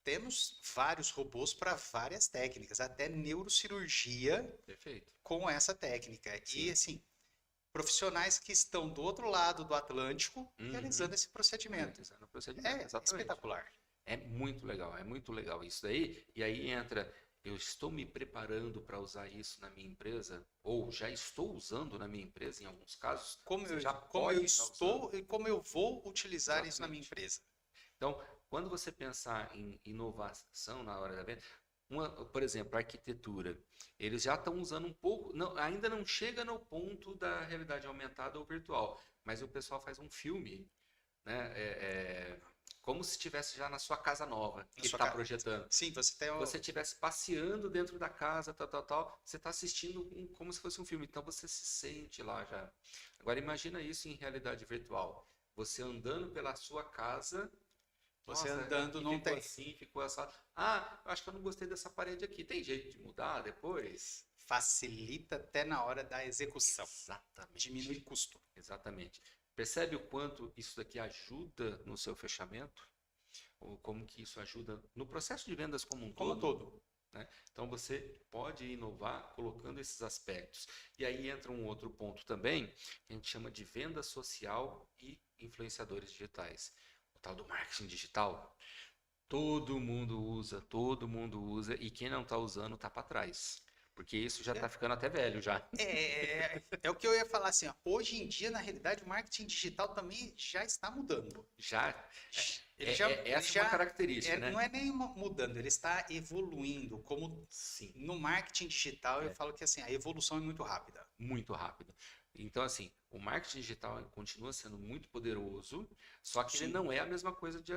temos vários robôs para várias técnicas, até neurocirurgia.
Perfeito.
Com essa técnica. Sim. E assim, profissionais que estão do outro lado do Atlântico realizando esse procedimento. É espetacular.
É muito legal isso daí. E aí entra, eu estou me preparando para usar isso na minha empresa, ou já estou usando na minha empresa em alguns casos.
Como eu estou e como eu vou utilizar isso na minha empresa.
Então, quando você pensar em inovação na hora da venda, por exemplo, a arquitetura, eles já estão usando um pouco, ainda não chega no ponto da realidade aumentada ou virtual, mas o pessoal faz um filme, né? Como se estivesse já na sua casa nova, que está projetando.
Sim,
você estivesse passeando dentro da casa, tal, você está assistindo como se fosse um filme, então você se sente lá já. Agora imagina isso em realidade virtual, você andando pela sua casa.
Você andando não tem.
Ficou assim. Eu acho que eu não gostei dessa parede aqui. Tem jeito de mudar depois?
Facilita até na hora da execução.
Exatamente.
Diminui custo.
Exatamente. Percebe o quanto isso daqui ajuda no seu fechamento? ou como que isso ajuda no processo de vendas como um
Como um
todo,
todo.
né? Então você pode inovar colocando esses aspectos. E aí entra um outro ponto também, que a gente chama de venda social e influenciadores digitais. O tal do marketing digital. Todo mundo usa, e quem não está usando está para trás. Porque isso já está ficando até velho já.
É o que eu ia falar assim, ó, hoje em dia, na realidade, o marketing digital também já está mudando.
Já
Ele já, ele
essa é
já
uma característica,
não
né?
é nem mudando, ele está evoluindo. Como
Sim,
no marketing digital, eu
é
falo que assim, a evolução é muito rápida.
muito rápido. Então, assim, o marketing digital continua sendo muito poderoso, só que ele
Sim.
não é a mesma coisa de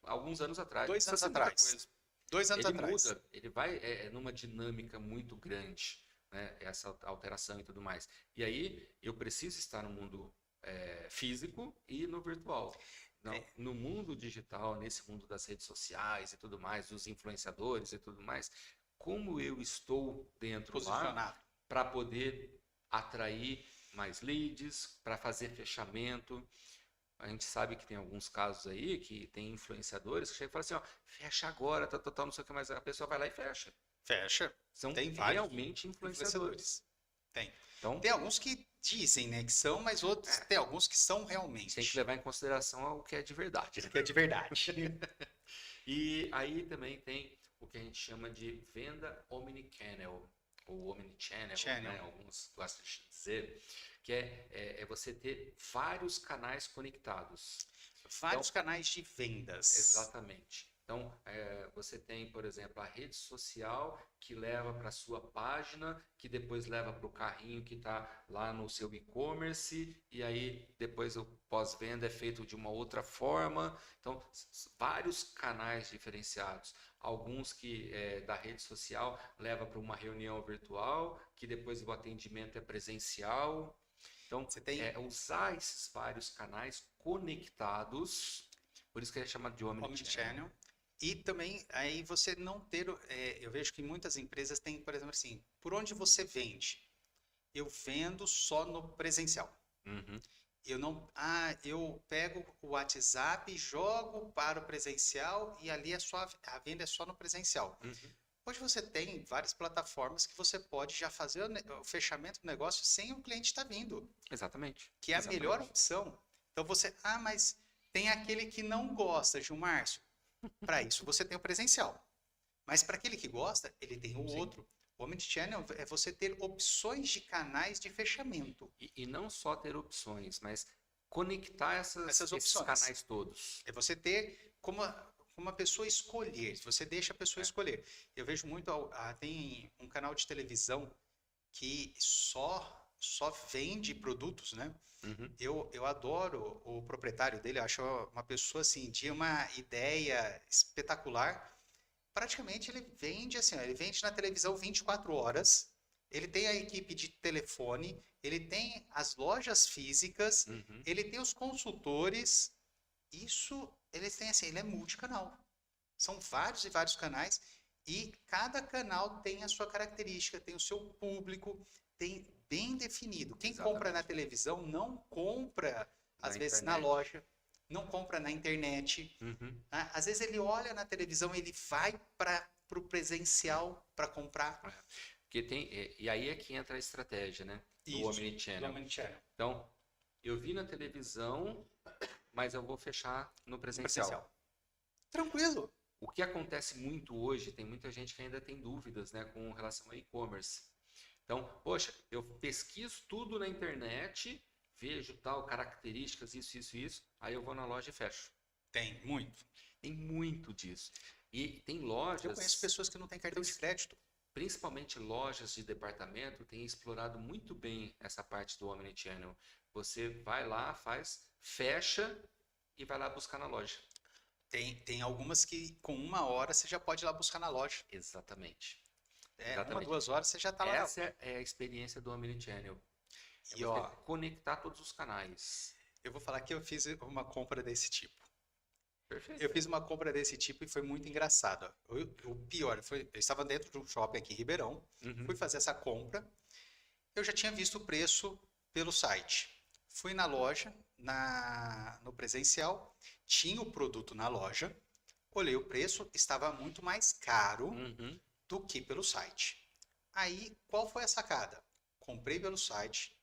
alguns anos atrás.
Dois
Precisa
anos
ser muita
atrás.
coisa.
2 anos
Ele
atrás.
muda, ele vai numa dinâmica muito grande, né? Essa alteração e tudo mais. E aí eu preciso estar no mundo físico e no virtual. Não, no mundo digital, nesse mundo das redes sociais e tudo mais, dos influenciadores e tudo mais, como eu estou dentro lá
Posicionado.
para poder atrair mais leads, para fazer fechamento. A gente sabe que tem alguns casos aí que tem influenciadores que chegam e falam assim, ó, fecha agora, tal, não sei o que, mas a pessoa vai lá e fecha.
Fecha.
São
Tem vários
realmente influenciadores.
Tem.
Então,
Tem alguns que dizem, né, que são, mas outros tem alguns que são
a gente
realmente.
tem que levar em consideração o que é de verdade, né?
Que é de verdade.
E aí também tem o que a gente chama de venda omnichannel, ou omnichannel,
Channel.
né? Alguns gostam de dizer, que é você ter vários canais conectados.
Vários canais de vendas.
Exatamente. Então, você tem, por exemplo, a rede social que leva para a sua página, que depois leva para o carrinho que está lá no seu e-commerce, e aí depois o pós-venda é feito de uma outra forma. Então, vários canais diferenciados. Alguns que da rede social leva para uma reunião virtual, que depois o atendimento é presencial. Então,
Você tem
usar esses vários canais conectados, por isso que é chamado de omnichannel.
omnichannel. E também aí você não ter. Eu vejo que muitas empresas têm, por exemplo, assim, por onde você vende? Eu vendo só no presencial.
Uhum,
Eu não. Eu pego o WhatsApp, jogo para o presencial e ali a venda é só no presencial.
uhum.
Hoje você tem várias plataformas que você pode já fazer o fechamento do negócio sem o cliente estar vindo,
Exatamente.
que é a
Exatamente.
melhor opção. Então você, mas tem aquele que não gosta, Gilmárcio. Para isso você tem o presencial. Mas para aquele que gosta, ele tem o
Sim.
outro. O Omnichannel é você ter opções de canais de fechamento.
E não só ter opções, mas conectar
Essas
esses
opções.
canais todos.
É você ter como a pessoa escolher. Você deixa a pessoa escolher. Eu vejo muito, tem um canal de televisão que só vende produtos, né?
Uhum.
Eu adoro o proprietário dele, acho uma pessoa assim de uma ideia espetacular. Praticamente ele vende assim, ó, ele vende na televisão 24 horas. Ele tem a equipe de telefone, ele tem as lojas físicas,
Uhum.
ele tem os consultores. Isso eles têm assim, ele é multicanal. São vários e vários canais e cada canal tem a sua característica, tem o seu público, tem bem definido. Quem compra na
Exatamente.
televisão não compra, às
Na
vezes, na
internet.
loja, não compra na internet.
Uhum.
Né? Às vezes ele olha na televisão, ele vai para o presencial para comprar.
Porque e aí é que entra a estratégia, né? Do
Isso, do
omnichannel.
Omnichannel.
Então, eu vi na televisão, mas eu vou fechar no presencial.
Tranquilo.
O que acontece muito hoje, tem muita gente que ainda tem dúvidas, né, com relação ao e-commerce. Então, poxa, eu pesquiso tudo na internet, vejo tal, características, isso, aí eu vou na loja e fecho.
Tem, muito.
Tem muito disso. E tem
Eu
lojas,
conheço pessoas que não têm cartão de crédito.
principalmente lojas de departamento, têm explorado muito bem essa parte do omnichannel. Você vai lá, fecha e vai lá buscar na loja.
Tem algumas que com 1 hora você já pode ir lá buscar na loja.
Exatamente.
1, 2 horas você já está lá.
Essa é a experiência do omnichannel.
E
você conectar todos os canais.
eu vou falar que eu fiz uma compra desse tipo.
Perfeito.
Eu fiz uma compra desse tipo e foi muito engraçado. O pior, eu estava dentro de um shopping aqui em Ribeirão,
Uhum.
fui fazer essa compra, eu já tinha visto o preço pelo site. Fui na loja, no presencial, tinha o produto na loja, Olhei o preço, estava muito mais caro
Uhum.
do que pelo site. Aí, qual foi a sacada? Comprei pelo site,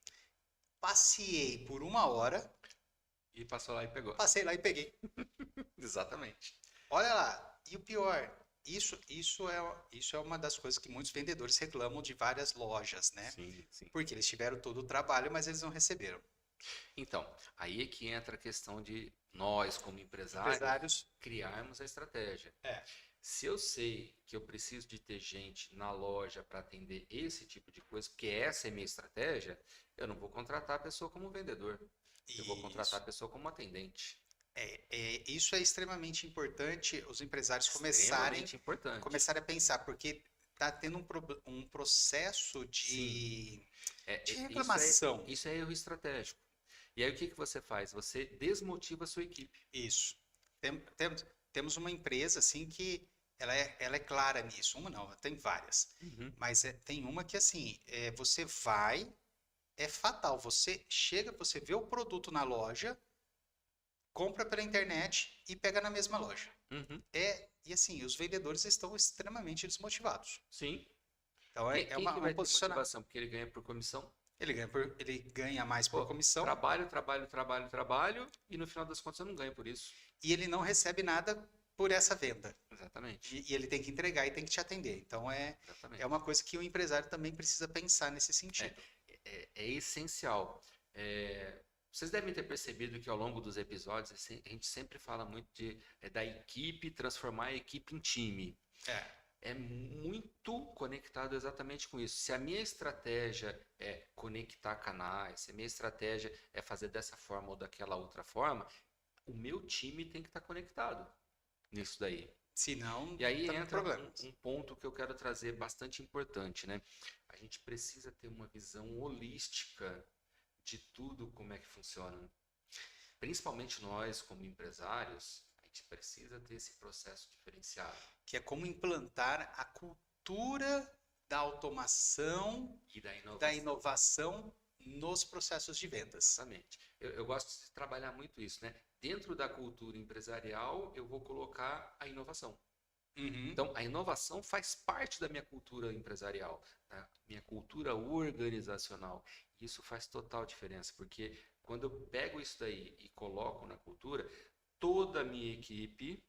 passeei por 1 hora,
E passou lá e pegou.
passei lá e peguei.
Exatamente.
Olha lá, e o pior, isso é uma das coisas que muitos vendedores reclamam de várias lojas, né?
Sim, sim.
Porque eles tiveram todo o trabalho, mas eles não receberam.
Então, aí é que entra a questão de nós, como empresários,
Empresários,
criarmos a estratégia.
é,
Se eu sei que eu preciso de ter gente na loja para atender esse tipo de coisa, porque essa é a minha estratégia, eu não vou contratar a pessoa como vendedor. Eu vou contratar
isso.
a pessoa como atendente.
Isso é extremamente importante os empresários começarem,
Extremamente importante.
começarem a pensar, porque está tendo um processo
Sim,
de
isso
reclamação.
isso é erro estratégico. E aí o que que você faz? Você desmotiva a sua equipe.
Isso. Temos uma empresa assim que ela é clara nisso. Uma não, tem várias.
Uhum.
Mas tem uma que assim, você vai, é fatal. Você chega, você vê o produto na loja, compra pela internet e pega na mesma loja.
Uhum.
E assim, os vendedores estão extremamente desmotivados.
Sim.
Então é
Quem que
um
vai ter
posicionamento.
motivação? Porque ele ganha por comissão?
Ele ganha mais por
Pô,
comissão
trabalho, trabalho, trabalho, trabalho, e no final das contas eu não ganho por isso.
e ele não recebe nada por essa venda.
Exatamente.
E ele tem que entregar e tem que te atender. Então é
Exatamente.
uma coisa que o empresário também precisa pensar nesse sentido.
É essencial. Vocês devem ter percebido que ao longo dos episódios a gente sempre fala muito da equipe, transformar a equipe em time.
É,
É muito conectado exatamente com isso. Se a minha estratégia é conectar canais, se a minha estratégia é fazer dessa forma ou daquela outra forma, o meu time tem que estar conectado nisso daí.
senão
E aí
tá com
entra
problemas.
um ponto que eu quero trazer bastante importante, né? A gente precisa ter uma visão holística de tudo como é que funciona. Principalmente nós, como empresários, a gente precisa ter esse processo diferenciado.
Que é como implantar a cultura da automação,
E da
da
inovação.
inovação nos processos de vendas.
Exatamente. Eu gosto de trabalhar muito isso, né? Dentro da cultura empresarial, eu vou colocar a inovação.
Uhum.
Então, a inovação faz parte da minha cultura empresarial, da minha cultura organizacional. Isso faz total diferença, porque quando eu pego isso daí e coloco na cultura, toda a minha equipe,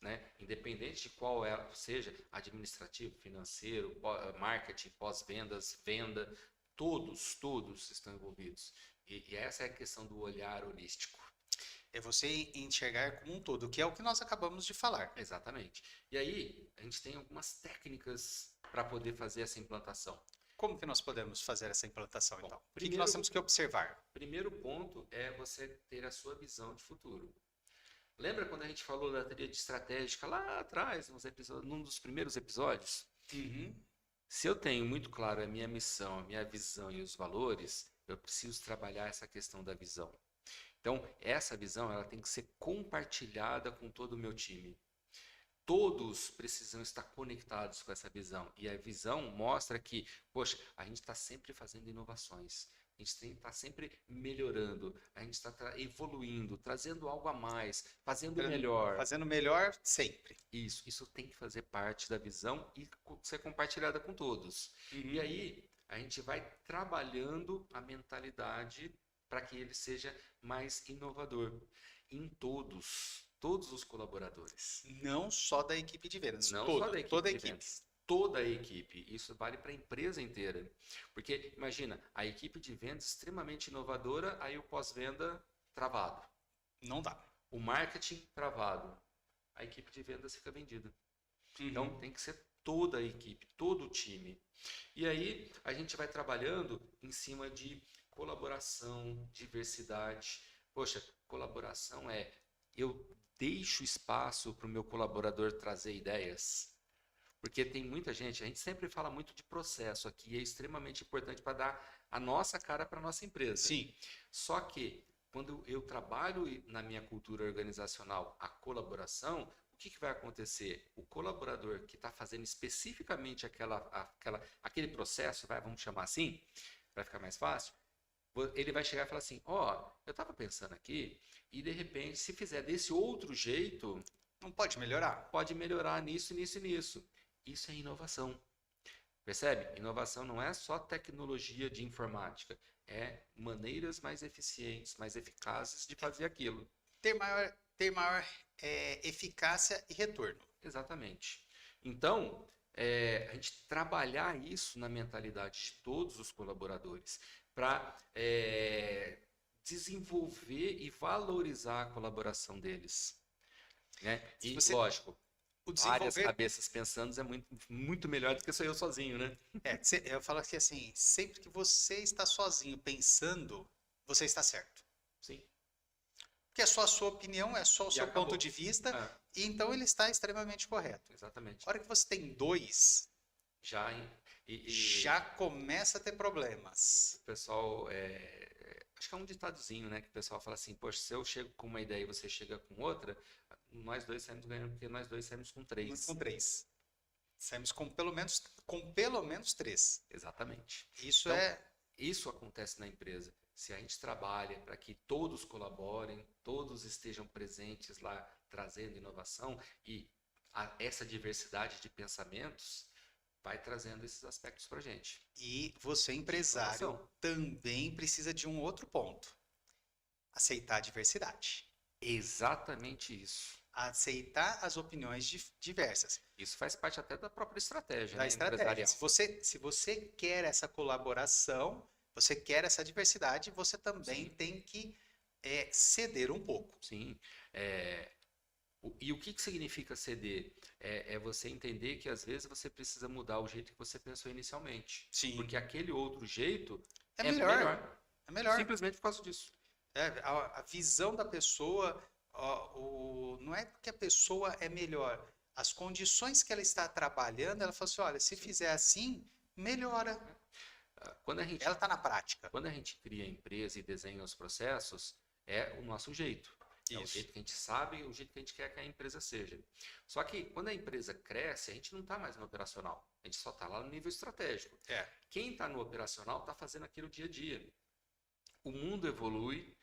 né, independente de qual ela seja, administrativo, financeiro, marketing, pós-vendas, venda, todos estão envolvidos. E essa é a questão do olhar holístico.
É você enxergar como um todo, que é o que nós acabamos de falar.
Exatamente. E aí, a gente tem algumas técnicas para poder fazer essa implantação.
Como que nós podemos fazer essa implantação,
Bom,
então? O que
primeiro-
nós temos que observar?
Primeiro ponto é você ter a sua visão de futuro. Lembra quando a gente falou da tríade estratégica lá atrás, num dos primeiros episódios?
Uhum.
Se eu tenho muito claro a minha missão, a minha visão e os valores, eu preciso trabalhar essa questão da visão. Então, essa visão ela tem que ser compartilhada com todo o meu time. Todos precisam estar conectados com essa visão. E a visão mostra que, poxa, a gente está sempre fazendo inovações. A gente está sempre melhorando, a gente está evoluindo, trazendo algo a mais, fazendo melhor.
Fazendo melhor sempre.
Isso tem que fazer parte da visão e ser compartilhada com todos. E aí, a gente vai trabalhando a mentalidade para que ele seja mais inovador em todos os colaboradores.
Não só da equipe de vendas,
Não
todo,
só da equipe
toda a
de
equipe.
vendas, toda a equipe. Isso vale para a empresa inteira. Porque, imagina, a equipe de vendas extremamente inovadora, aí o pós-venda travado.
Não dá.
O marketing travado. A equipe de vendas fica vendida. Então, tem que ser toda a equipe, todo o time. E aí, a gente vai trabalhando em cima de colaboração, diversidade. Poxa, colaboração eu deixo espaço para o meu colaborador trazer ideias. Porque tem muita gente, a gente sempre fala muito de processo aqui, é extremamente importante para dar a nossa cara para a nossa empresa.
Sim.
Só que, quando eu trabalho na minha cultura organizacional a colaboração, o que vai acontecer? O colaborador que está fazendo especificamente aquele processo, vamos chamar assim, para ficar mais fácil, ele vai chegar e falar assim, eu estava pensando aqui, e de repente, se fizer desse outro jeito,
Não pode melhorar.
Pode melhorar nisso, nisso e nisso. Isso é inovação. Percebe? Inovação não é só tecnologia de informática, é maneiras mais eficientes, mais eficazes de fazer aquilo.
Ter maior eficácia e retorno.
Exatamente. Então, a gente trabalhar isso na mentalidade de todos os colaboradores para desenvolver e valorizar a colaboração deles, né?
Se
E,
você
lógico,
o
várias
desenvolver,
cabeças pensando é muito melhor do que sou eu sozinho, né?
eu falo que assim, sempre que você está sozinho pensando, você está certo.
Sim.
Porque é só a sua opinião, é só o
E
seu
acabou.
ponto de vista,
Ah,
e então ele está extremamente correto.
exatamente.
A hora que você tem dois,
Já e
já começa a ter problemas.
o pessoal acho que é um ditadozinho, né? Que o pessoal fala assim, poxa, se eu chego com uma ideia e você chega com outra, nós dois saímos ganhando porque nós dois saímos com
Saímos
três.
com três. Saímos com pelo menos três.
Exatamente.
Isso
Então,
é.
isso acontece na empresa. Se a gente trabalha para que todos colaborem, todos estejam presentes lá trazendo inovação e essa diversidade de pensamentos vai trazendo esses aspectos para a gente.
E você, empresário,
Inovação.
também precisa de um outro ponto: aceitar a diversidade.
Exatamente isso.
Aceitar as opiniões diversas
Isso faz parte até da própria estratégia,
da
né,
estratégia.
empresarial.
Se você quer essa colaboração, você quer essa diversidade, você também
Sim.
tem que ceder um pouco.
Sim. E o que significa ceder? É você entender que às vezes você precisa mudar o jeito que você pensou inicialmente.
Sim.
Porque aquele outro jeito
É
é
melhor.
melhor.
É melhor.
Simplesmente por causa disso.
A visão da pessoa, não é porque a pessoa é melhor. As condições que ela está trabalhando, ela fala assim, olha, se fizer assim, melhora.
Quando a gente,
Ela está na prática.
quando a gente cria a empresa e desenha os processos, é o nosso jeito. É o
Isso.
jeito que a gente sabe, o jeito que a gente quer que a empresa seja. Só que quando a empresa cresce, a gente não está mais no operacional. A gente só está lá no nível estratégico. Quem está no operacional está fazendo aquilo dia a dia. O mundo evolui,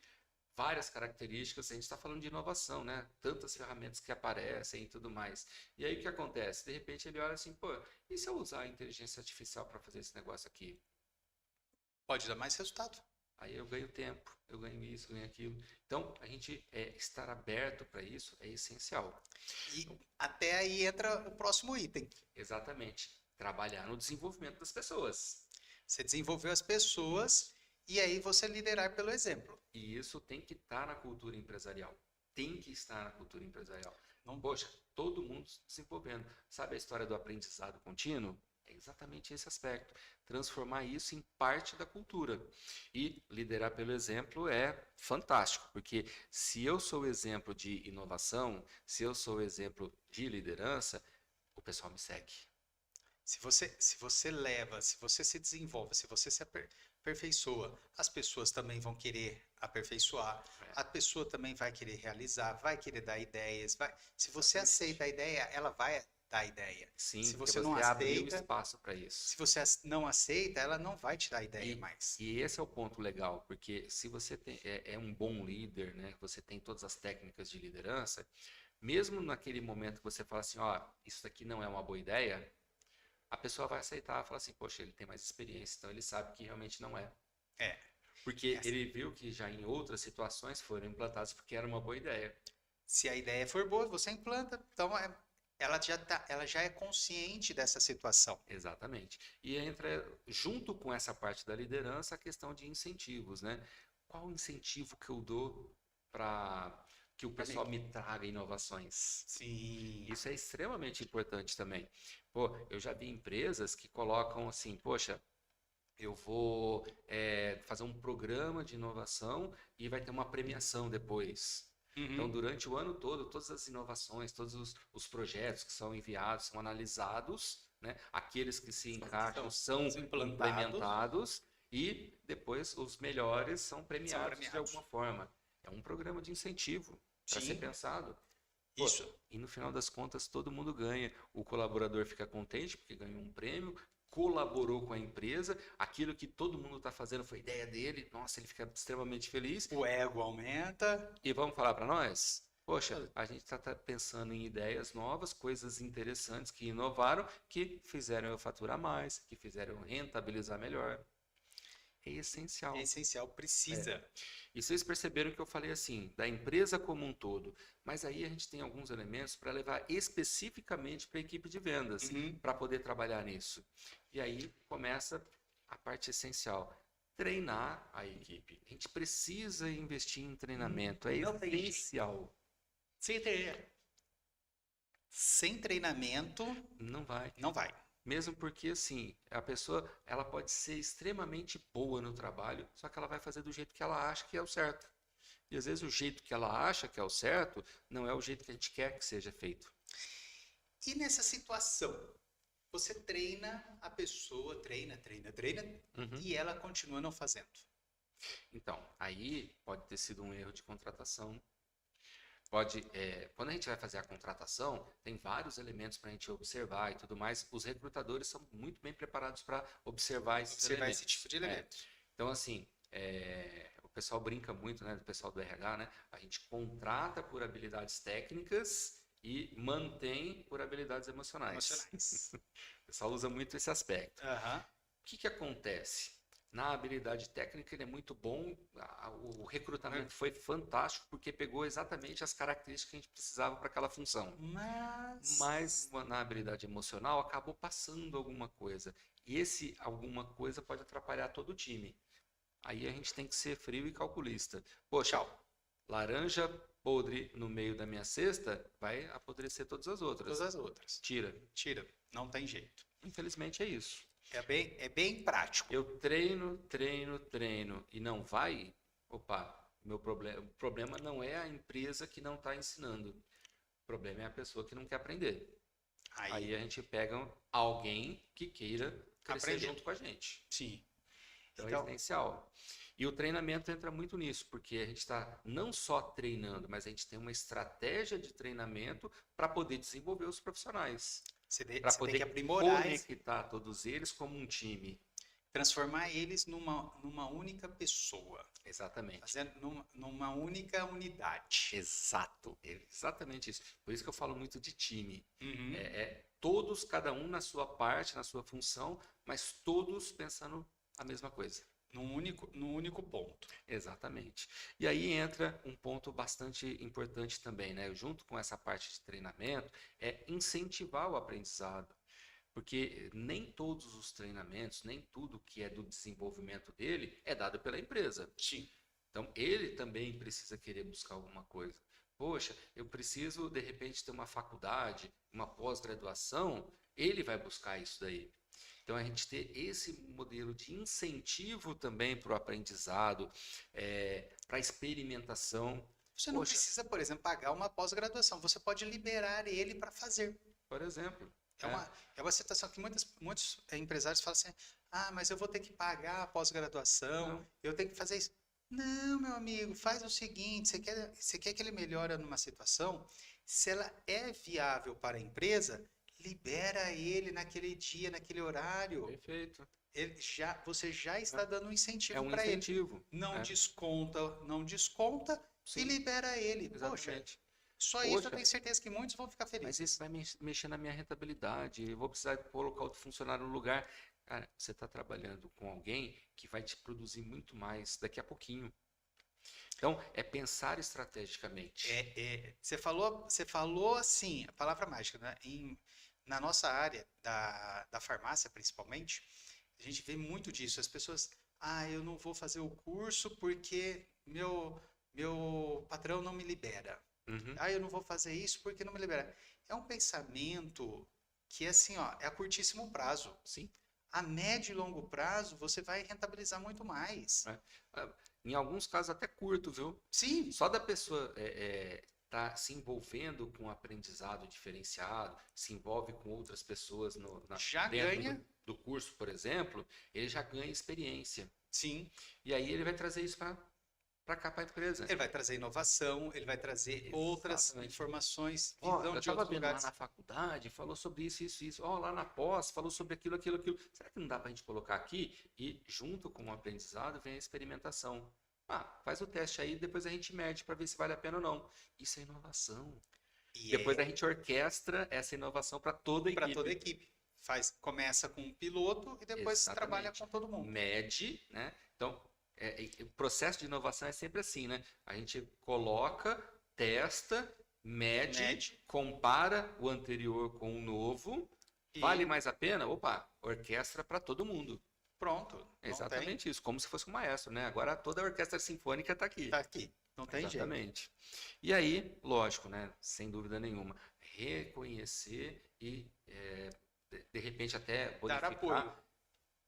várias características, a gente está falando de inovação, né? Tantas ferramentas que aparecem e tudo mais. E aí o que acontece? De repente ele olha assim, pô, e se eu usar a inteligência artificial para fazer esse negócio aqui?
Pode dar mais resultado.
Aí eu ganho tempo, eu ganho isso, eu ganho aquilo. Então, a gente estar aberto para isso é essencial.
E até aí entra o próximo item.
Exatamente. Trabalhar no desenvolvimento das pessoas.
Você desenvolveu as pessoas e aí você liderar pelo exemplo.
E isso tem que estar na cultura empresarial. Tem que estar na cultura empresarial.
Não,
Poxa, todo mundo se desenvolvendo. Sabe a história do aprendizado contínuo? É exatamente esse aspecto. Transformar isso em parte da cultura. E liderar pelo exemplo é fantástico, porque se eu sou o exemplo de inovação, se eu sou o exemplo de liderança, o pessoal me segue.
se você leva, se você se desenvolve, se você se aperfeiçoa, as pessoas também vão querer aperfeiçoar, a pessoa também vai querer realizar, vai querer dar ideias. Se você
Exatamente.
aceita a ideia, ela vai dar ideia.
Sim,
Se
porque
você não
abriu
aceita,
espaço para isso.
se você não aceita, ela não vai te dar ideia mais.
E esse é o ponto legal, porque se você é um bom líder, né, você tem todas as técnicas de liderança, mesmo naquele momento que você fala assim, ó, isso daqui não é uma boa ideia, a pessoa vai aceitar, falar assim, poxa, ele tem mais experiência, então ele sabe que realmente não é.
É.
Porque ele viu que já em outras situações foram implantadas porque era uma boa ideia.
Se a ideia for boa, você implanta. Então, ela já é consciente dessa situação.
Exatamente. E entra junto com essa parte da liderança a questão de incentivos, né? Qual incentivo que eu dou para que o pessoal me traga inovações?
Sim.
Isso é extremamente importante também. Pô, eu já vi empresas que colocam assim, poxa, eu vou fazer um programa de inovação e vai ter uma premiação depois. Então, durante o ano todo, todas as inovações, todos os projetos que são enviados são analisados, né? Aqueles que se encaixam são implementados e depois os melhores são premiados de alguma forma. É um programa de incentivo para ser pensado. Pô,
Isso.
e no final das contas, todo mundo ganha. O colaborador fica contente porque ganhou um prêmio, colaborou com a empresa, aquilo que todo mundo está fazendo foi ideia dele, nossa, ele fica extremamente feliz.
O ego aumenta.
E vamos falar para nós? Poxa, a gente está pensando em ideias novas, coisas interessantes que inovaram, que fizeram eu faturar mais, que fizeram eu rentabilizar melhor. É
É
essencial.
essencial,
É.
precisa.
E vocês perceberam que eu falei assim, da empresa como um todo, mas aí a gente tem alguns elementos para levar especificamente para a equipe de vendas,
Uhum.
para poder trabalhar nisso. E aí começa a parte essencial, treinar a equipe. A gente precisa investir em treinamento, é
Não tem jeito.
essencial.
Sem tre- Sem treinamento,
Não vai.
não vai.
Mesmo porque, assim, a pessoa, ela pode ser extremamente boa no trabalho, só que ela vai fazer do jeito que ela acha que é o certo. E às vezes o jeito que ela acha que é o certo não é o jeito que a gente quer que seja feito.
E nessa situação, você treina a pessoa, treina,
Uhum.
e ela continua não fazendo.
Então, aí pode ter sido um erro de contratação. Pode, quando a gente vai fazer a contratação, tem vários elementos para a gente observar e tudo mais. Os recrutadores são muito bem preparados para observar esses
Observar
elementos.
esse tipo de
É.
elemento.
Então, assim, o pessoal brinca muito, né, do pessoal do RH, né? A gente contrata por habilidades técnicas e mantém por habilidades emocionais.
Emocionais.
O pessoal usa muito esse aspecto.
Aham.
O que que acontece? Na habilidade técnica ele é muito bom, o recrutamento foi fantástico porque pegou exatamente as características que a gente precisava para aquela função. Mas na habilidade emocional acabou passando alguma coisa. E esse alguma coisa pode atrapalhar todo o time. Aí a gente tem que ser frio e calculista. Poxa, laranja podre no meio da minha cesta vai apodrecer todas as outras.
Todas as outras.
Tira.
Tira. Não tem jeito.
Infelizmente é isso.
É bem prático.
Eu treino e não vai. Opa, o problema não é a empresa que não está ensinando. O problema é a pessoa que não quer aprender. Aí a gente pega alguém que queira crescer
Aprender.
junto com a gente.
Sim.
Então é
Então,
essencial. E o treinamento entra muito nisso, porque a gente está não só treinando, mas a gente tem uma estratégia de treinamento para poder desenvolver os profissionais.
você
Para
tem que
poder
aprimorar,
conectar todos eles como um time.
transformar eles numa única pessoa.
Exatamente.
Fazendo numa única unidade.
Exato. É exatamente isso. Por isso que eu falo muito de time.
Uhum.
Todos, cada um na sua parte, na sua função, mas todos pensando a mesma coisa.
Num único ponto.
Exatamente. E aí entra um ponto bastante importante também, né? Junto com essa parte de treinamento, é incentivar o aprendizado. Porque nem todos os treinamentos, nem tudo que é do desenvolvimento dele é dado pela empresa.
Sim.
Então, ele também precisa querer buscar alguma coisa. Poxa, eu preciso, de repente, ter uma faculdade, uma pós-graduação, ele vai buscar isso daí. Então, a gente ter esse modelo de incentivo também para o aprendizado, para a experimentação.
Você não precisa, por exemplo, pagar uma pós-graduação. Você pode liberar ele para fazer.
Por exemplo.
É uma situação que muitos empresários falam assim: ah, mas eu vou ter que pagar a pós-graduação, eu tenho que fazer isso. Não, meu amigo, faz o seguinte: você quer que ele melhore numa situação? Se ela é viável para a empresa, libera ele naquele dia, naquele horário.
Perfeito.
Você já está dando um incentivo
um
para ele.
incentivo.
Não desconta
Sim.
e libera ele.
Exatamente.
Poxa, só isso eu tenho certeza que muitos vão ficar felizes.
Mas isso vai mexer na minha rentabilidade. Eu vou precisar colocar outro funcionário no lugar. Cara, você está trabalhando com alguém que vai te produzir muito mais daqui a pouquinho. Então, é pensar estrategicamente.
Você falou assim, a palavra mágica, né? Na nossa área da farmácia, principalmente, a gente vê muito disso. As pessoas, eu não vou fazer o curso porque meu patrão não me libera.
Uhum.
Eu não vou fazer isso porque não me libera. É um pensamento que assim, é a curtíssimo prazo.
Sim.
A médio e longo prazo, você vai rentabilizar muito mais.
Em alguns casos até curto, viu?
Sim.
Só da pessoa tá se envolvendo com um aprendizado diferenciado, se envolve com outras pessoas
já
dentro
ganha
do curso, por exemplo, ele já ganha experiência.
Sim.
E aí ele vai trazer isso para cá, para a empresa.
Ele vai trazer inovação, ele vai trazer outras informações,
eu estava vendo lá na faculdade, falou sobre isso. Lá na pós, falou sobre aquilo. Será que não dá para a gente colocar aqui? E junto com o aprendizado vem a experimentação. Faz o teste aí, depois a gente mede para ver se vale a pena ou não. Isso é inovação.
E
Depois a
é
gente orquestra essa inovação para toda a
para toda a
equipe.
equipe. Começa com um piloto e depois trabalha
Exatamente.
com todo mundo.
Mede, né? Então, o processo de inovação é sempre assim, né? A gente coloca, testa, mede,
Mede
compara o anterior com o novo. Vale
e
mais a pena? Opa, orquestra para todo mundo.
pronto.
É
Não tem,
exatamente isso, como se fosse um maestro, né? Agora toda a orquestra sinfônica está aqui.
tá aqui. Não tem jeito.
Exatamente. E aí, lógico, né? Sem dúvida nenhuma, reconhecer e, de repente, até
Dar apoio.
bonificar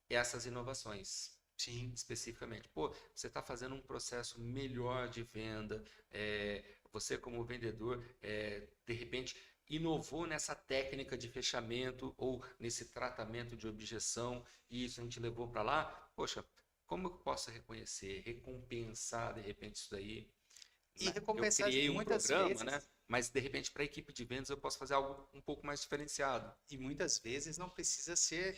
essas inovações.
Sim.
Especificamente, pô, você está fazendo um processo melhor de venda, você como vendedor, de repente inovou nessa técnica de fechamento ou nesse tratamento de objeção e isso a gente levou para lá, poxa, como eu posso reconhecer, recompensar de repente isso daí?
E
Eu
recompensar
criei um
muitas
programa, né?
vezes.
Mas de repente para a equipe de vendas eu posso fazer algo um pouco mais diferenciado.
E muitas vezes não precisa ser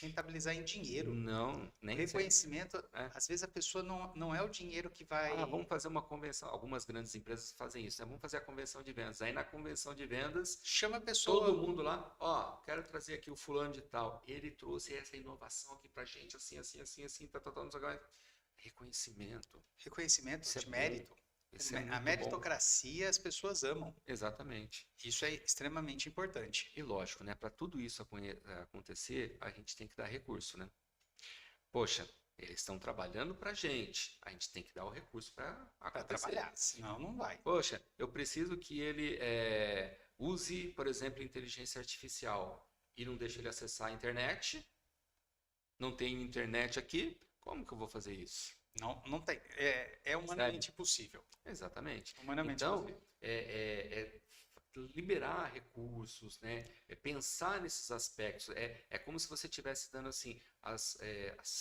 rentabilizar em dinheiro.
Não,
O
nem sempre.
reconhecimento,
Né?
às vezes a pessoa não é o dinheiro que vai.
Vamos fazer uma convenção. Algumas grandes empresas fazem isso, né? Vamos fazer a convenção de vendas. Aí na convenção de vendas,
Chama a
todo
pessoa.
mundo lá, ó, quero trazer aqui o fulano de tal. Ele trouxe essa inovação aqui pra gente, assim, assim, assim, assim, tá, não sei o que. Reconhecimento.
Reconhecimento
Isso é
de
bom.
mérito.
Isso é
A
muito bom.
meritocracia as pessoas amam.
Exatamente.
Isso é extremamente importante.
E lógico, né? Para tudo isso acontecer, a gente tem que dar recurso, né? Poxa, eles estão trabalhando para a gente tem que dar o recurso para
Para
acontecer.
trabalhar, senão não vai.
Poxa, eu preciso que ele use, por exemplo, inteligência artificial e não deixe ele acessar a internet. Não tem internet aqui, como que eu vou fazer isso?
Não tem. É humanamente impossível.
Exatamente.
Humanamente
Então,
impossível.
liberar recursos, né? Pensar nesses aspectos. É como se você estivesse dando assim as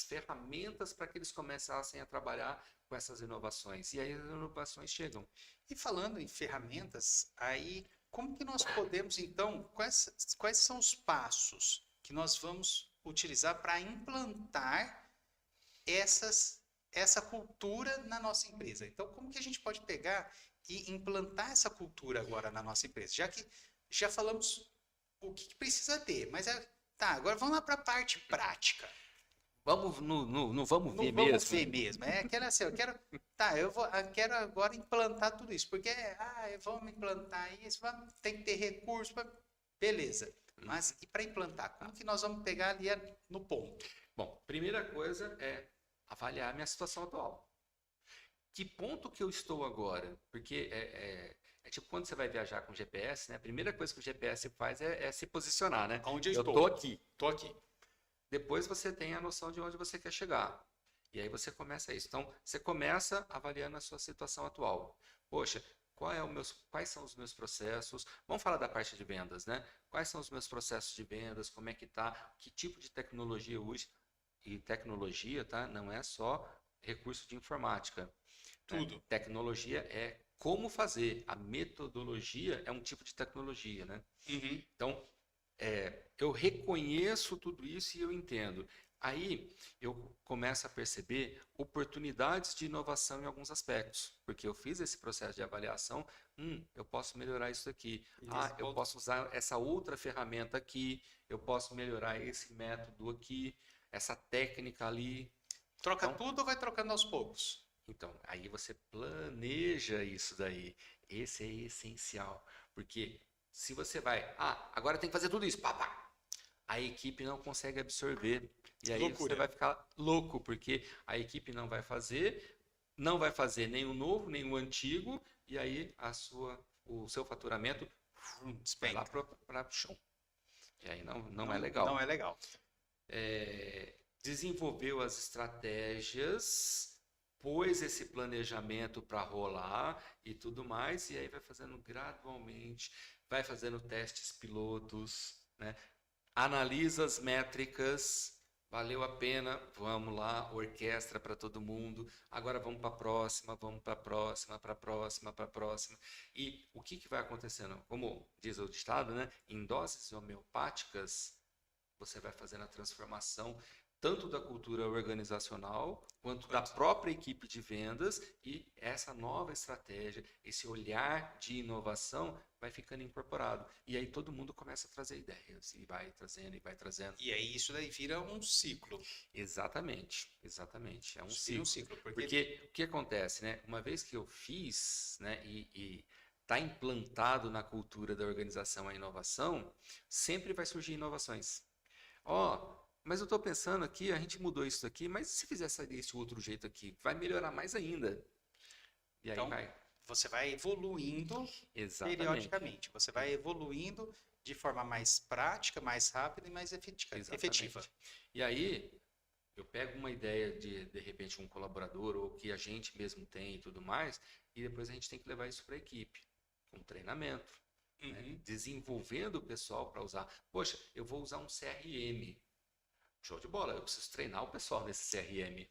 ferramentas para que eles começassem a trabalhar com essas inovações. E aí as inovações chegam.
E falando em ferramentas, aí como que nós podemos, então, quais são os passos que nós vamos utilizar para implantar essa cultura na nossa empresa? Então, como que a gente pode pegar e implantar essa cultura agora na nossa empresa? Já que já falamos o que precisa ter, mas tá, agora vamos lá para a parte prática.
Vamos no vamos ver
Vamos
mesmo.
ver mesmo. Quero assim, eu quero agora implantar tudo isso, porque vamos implantar isso, tem que ter recurso, beleza. Mas e para implantar, como que nós vamos pegar ali no ponto?
Bom, primeira coisa é avaliar a minha situação atual. Que ponto que eu estou agora? Porque é tipo quando você vai viajar com GPS, né? A primeira coisa que o GPS faz é se posicionar, né?
Onde eu
Eu
estou?
estou aqui.
Estou aqui.
Depois você tem a noção de onde você quer chegar. E aí você começa isso. Então, você começa avaliando a sua situação atual. Poxa, quais são os meus processos? Vamos falar da parte de vendas, né? Quais são os meus processos de vendas? Como é que tá? Que tipo de tecnologia eu uso? E tecnologia, tá? Não é só recurso de informática. Né?
Tudo.
Tecnologia é como fazer. A metodologia é um tipo de tecnologia, né?
Uhum.
Então, eu reconheço tudo isso e eu entendo. Aí eu começo a perceber oportunidades de inovação em alguns aspectos, porque eu fiz esse processo de avaliação, eu posso melhorar isso aqui, eu posso usar essa outra ferramenta aqui, eu posso melhorar esse método aqui, essa técnica ali.
Troca
Então,
tudo ou vai trocando aos poucos?
Então, aí você planeja isso daí. Esse é essencial, porque se você vai, agora tem que fazer tudo isso, pá, pá. A equipe não consegue absorver. E aí
Loucura.
você vai ficar louco, porque a equipe não vai fazer nem o novo, nem o antigo, e aí o seu faturamento vai lá
Despenca.
para o chão. E aí não é legal.
Não é legal.
Desenvolveu as estratégias, pôs esse planejamento para rolar e tudo mais, e aí vai fazendo gradualmente, vai fazendo testes pilotos, né? Analisa as métricas, valeu a pena, vamos lá, orquestra para todo mundo, agora vamos para a próxima, vamos para a próxima, para a próxima, para a próxima. E o que vai acontecendo? Como diz o ditado, né? Em doses homeopáticas, você vai fazendo a transformação tanto da cultura organizacional, quanto da própria equipe de vendas, e essa nova estratégia, esse olhar de inovação vai ficando incorporado. E aí todo mundo começa a trazer ideias, e vai trazendo, e vai trazendo.
E aí isso daí vira um ciclo.
Exatamente, exatamente. É um
Vira
ciclo.
um ciclo,
Porque o que acontece, né? Uma vez que eu fiz, né, e está implantado na cultura da organização a inovação, sempre vai surgir inovações. Ó, mas eu estou pensando aqui, a gente mudou isso aqui, mas se fizesse desse outro jeito aqui, vai melhorar mais ainda. E aí
Então,
vai.
você vai evoluindo
Exatamente.
periodicamente. Você vai evoluindo de forma mais prática, mais rápida e mais efetiva.
Exatamente. E aí, eu pego uma ideia de repente, um colaborador, ou que a gente mesmo tem e tudo mais, e depois a gente tem que levar isso para a equipe, com treinamento, né? Desenvolvendo o pessoal para usar. Poxa, eu vou usar um CRM. Show de bola, eu preciso treinar o pessoal nesse CRM. Né?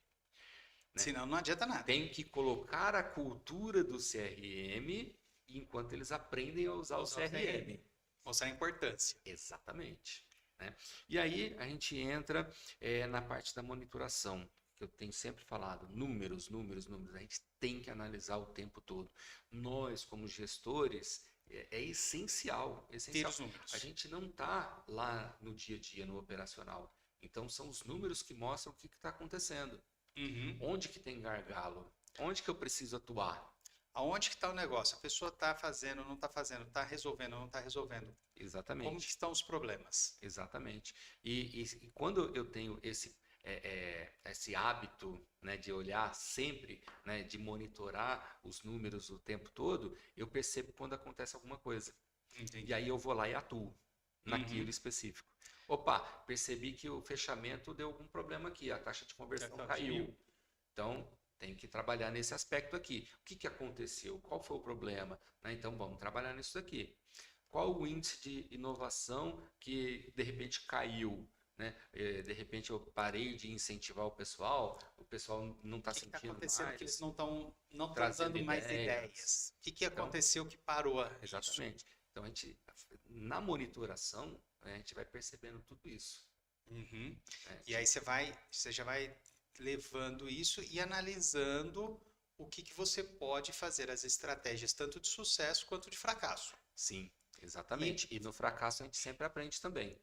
Senão não adianta nada.
Tem que colocar a cultura do CRM enquanto eles aprendem a usar o CRM.
Mostrar a importância.
Exatamente. Né? E aí a gente entra na parte da monitoração, que eu tenho sempre falado, números, números, números. A gente tem que analisar o tempo todo. Nós, como gestores, é essencial, essencial.
Ter os números.
A gente não está lá no dia a dia, no operacional. Então são os números que mostram o que está acontecendo. Onde que tem gargalo? Onde que eu preciso atuar?
Aonde que está o negócio? A pessoa está fazendo, não está fazendo, está resolvendo, não está resolvendo.
Exatamente.
Como que estão os problemas?
Exatamente. E quando eu tenho esse hábito, né, de olhar sempre, né, de monitorar os números o tempo todo, eu percebo quando acontece alguma coisa.
Entendi.
E aí eu vou lá e atuo naquilo específico. Opa, percebi que o fechamento deu algum problema aqui, a taxa de conversão caiu. Então, tem que trabalhar nesse aspecto aqui. O que aconteceu? Qual foi o problema? Né? Então, vamos trabalhar nisso daqui. Qual o índice de inovação que, de repente, caiu? Né? De repente, eu parei de incentivar o pessoal não está sentindo mais. O que está
acontecendo que eles não estão dando mais ideias? O que aconteceu que parou
Exatamente.
isso?
Então, na monitoração, a gente vai percebendo tudo isso.
E aí você já vai levando isso e analisando o que você pode fazer, as estratégias tanto de sucesso quanto de fracasso.
Sim, exatamente. E no fracasso a gente sempre aprende também.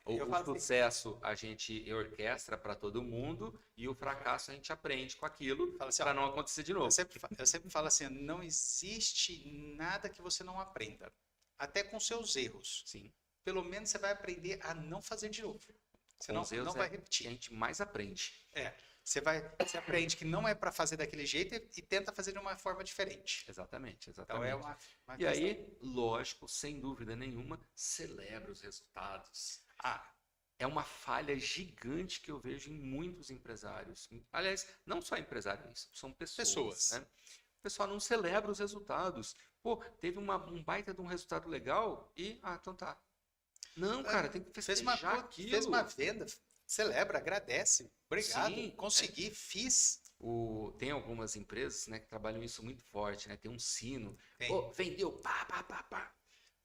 O
assim,
sucesso a gente orquestra para todo mundo e o fracasso a gente aprende com aquilo
assim,
para não acontecer de novo.
Eu sempre falo assim, não existe nada que você não aprenda, até com seus erros.
Sim.
Pelo menos você vai aprender a não fazer de novo. Você não vai repetir.
A gente mais aprende.
Você aprende que não é para fazer daquele jeito e tenta fazer de uma forma diferente.
Exatamente.
Então é uma
e aí, lógico, sem dúvida nenhuma, celebra os resultados. É uma falha gigante que eu vejo em muitos empresários. Aliás, não só empresários, são pessoas. Né? O pessoal não celebra os resultados. Pô, teve um baita de um resultado legal e, então tá. Não, cara, tem que festejar aquilo.
Fez uma venda, celebra, agradece. Obrigado,
Sim,
consegui, fiz.
Tem algumas empresas, né, que trabalham isso muito forte, né? Tem um sino.
Tem.
Vendeu, pá, pá, pá, pá.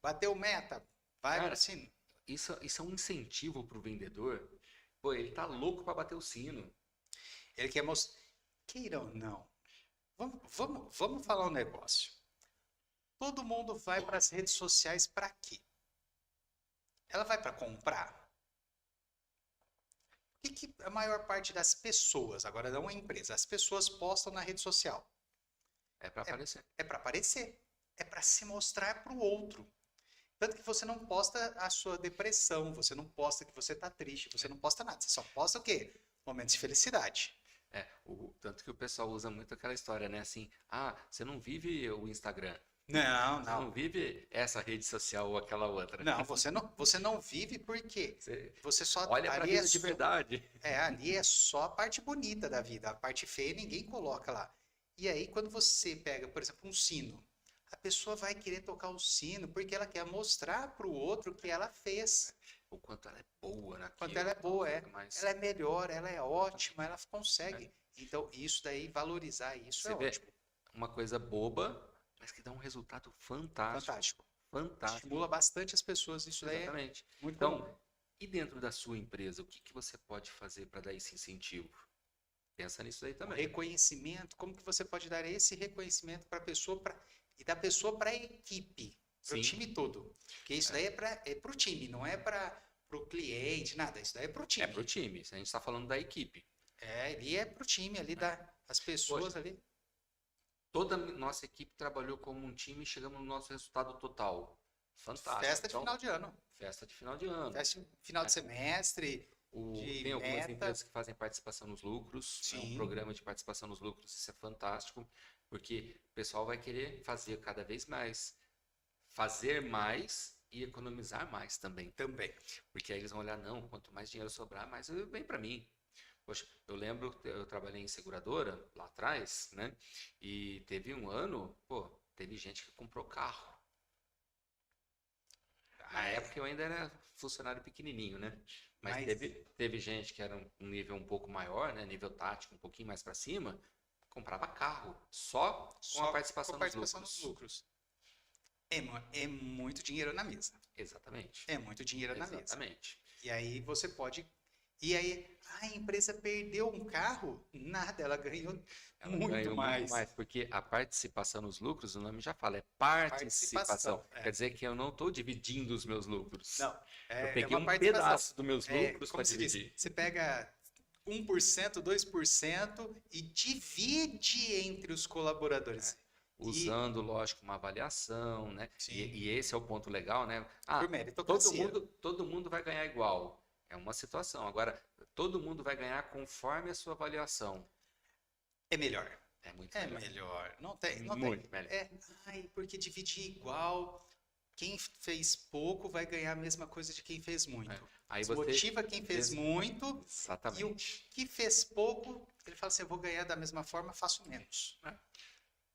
Bateu meta, vai pro sino.
Isso é um incentivo pro vendedor. Pô, ele tá louco para bater o sino.
Ele quer mostrar. Queira ou não. Vamos falar um negócio. Todo mundo vai para as redes sociais para quê? Ela vai para comprar? O que a maior parte das pessoas, agora não é empresa, as pessoas postam na rede social?
É para aparecer.
É para aparecer. É para se mostrar para o outro. Tanto que você não posta a sua depressão, você não posta que você está triste, você não posta nada. Você só posta o quê? Momentos de felicidade.
Tanto que o pessoal usa muito aquela história, né? Assim, você não vive o Instagram.
Não.
Você não vive essa rede social ou aquela outra.
Não, você não vive porque você só
olha para a vida de verdade.
Ali é só a parte bonita da vida, a parte feia ninguém coloca lá. E aí quando você pega, por exemplo, um sino, a pessoa vai querer tocar o sino porque ela quer mostrar para o outro o que ela fez.
O quanto ela é boa naquilo.
Quanto ela é boa, ela é melhor, ela é ótima, ela consegue. Então isso daí, valorizar isso
você
é ótimo.
Uma coisa boba, mas que dá um resultado fantástico.
Estimula bastante as pessoas, isso daí
Exatamente.
é muito
então,
bom.
E dentro da sua empresa, o que que você pode fazer para dar esse incentivo? Pensa nisso aí
O
também.
reconhecimento, como que você pode dar esse reconhecimento para a pessoa e da pessoa para a equipe, para o
Sim,
time todo? Porque isso daí é para o time, não é para o cliente, nada. Isso daí é para o
é para o
time.
time. A gente está falando da equipe.
Ali é para o time, ali das
Poxa,
pessoas ali.
toda a nossa equipe trabalhou como um time e chegamos no nosso resultado total. Fantástico.
Festa de
Então,
final de ano,
festa de final de ano.
festa de final de semestre,
Tem
de
algumas
meta.
empresas que fazem participação nos lucros, né? Um
Sim,
programa de participação nos lucros, isso é fantástico, porque o pessoal vai querer fazer cada vez mais, fazer mais e economizar mais também.
também.
Porque aí eles vão olhar, não, quanto mais dinheiro sobrar, mais vem para mim. Poxa, eu lembro, eu trabalhei em seguradora lá atrás, né? E teve um ano, pô, teve gente que comprou carro. Na época eu ainda era funcionário pequenininho, né? Mas
Mas
teve gente que era um nível um pouco maior, né? Nível tático um pouquinho mais para cima, comprava carro só com a
só com a
participação nos
participação nos
lucros.
lucros. É muito dinheiro na mesa.
Exatamente.
É muito dinheiro na mesa.
Exatamente.
E aí você pode. E aí, a empresa perdeu um carro? Nada, ela ganhou
Ela
muito
ganhou muito
mais.
mais, porque a participação nos lucros, o nome já fala, é participação.
Participação.
Quer dizer que eu não estou dividindo os meus lucros.
Não,
Eu
é
peguei
uma
um
participação.
pedaço dos meus lucros para
Como se diz,
dividir.
você pega 1%, 2% e divide entre os colaboradores. E
Usando, lógico, uma avaliação, né?
sim,
E esse é o ponto legal, né?
por meritocracia.
Todo mundo vai ganhar igual. É uma situação. Agora, todo mundo vai ganhar conforme a sua avaliação.
É melhor.
É muito
É
melhor.
melhor. Não tem, não tem.
Muito melhor.
Porque dividir igual, quem fez pouco vai ganhar a mesma coisa de quem fez muito.
Aí você
Desmotiva quem fez muito e o
Exatamente.
que fez pouco, ele fala assim, eu vou ganhar da mesma forma, faço menos.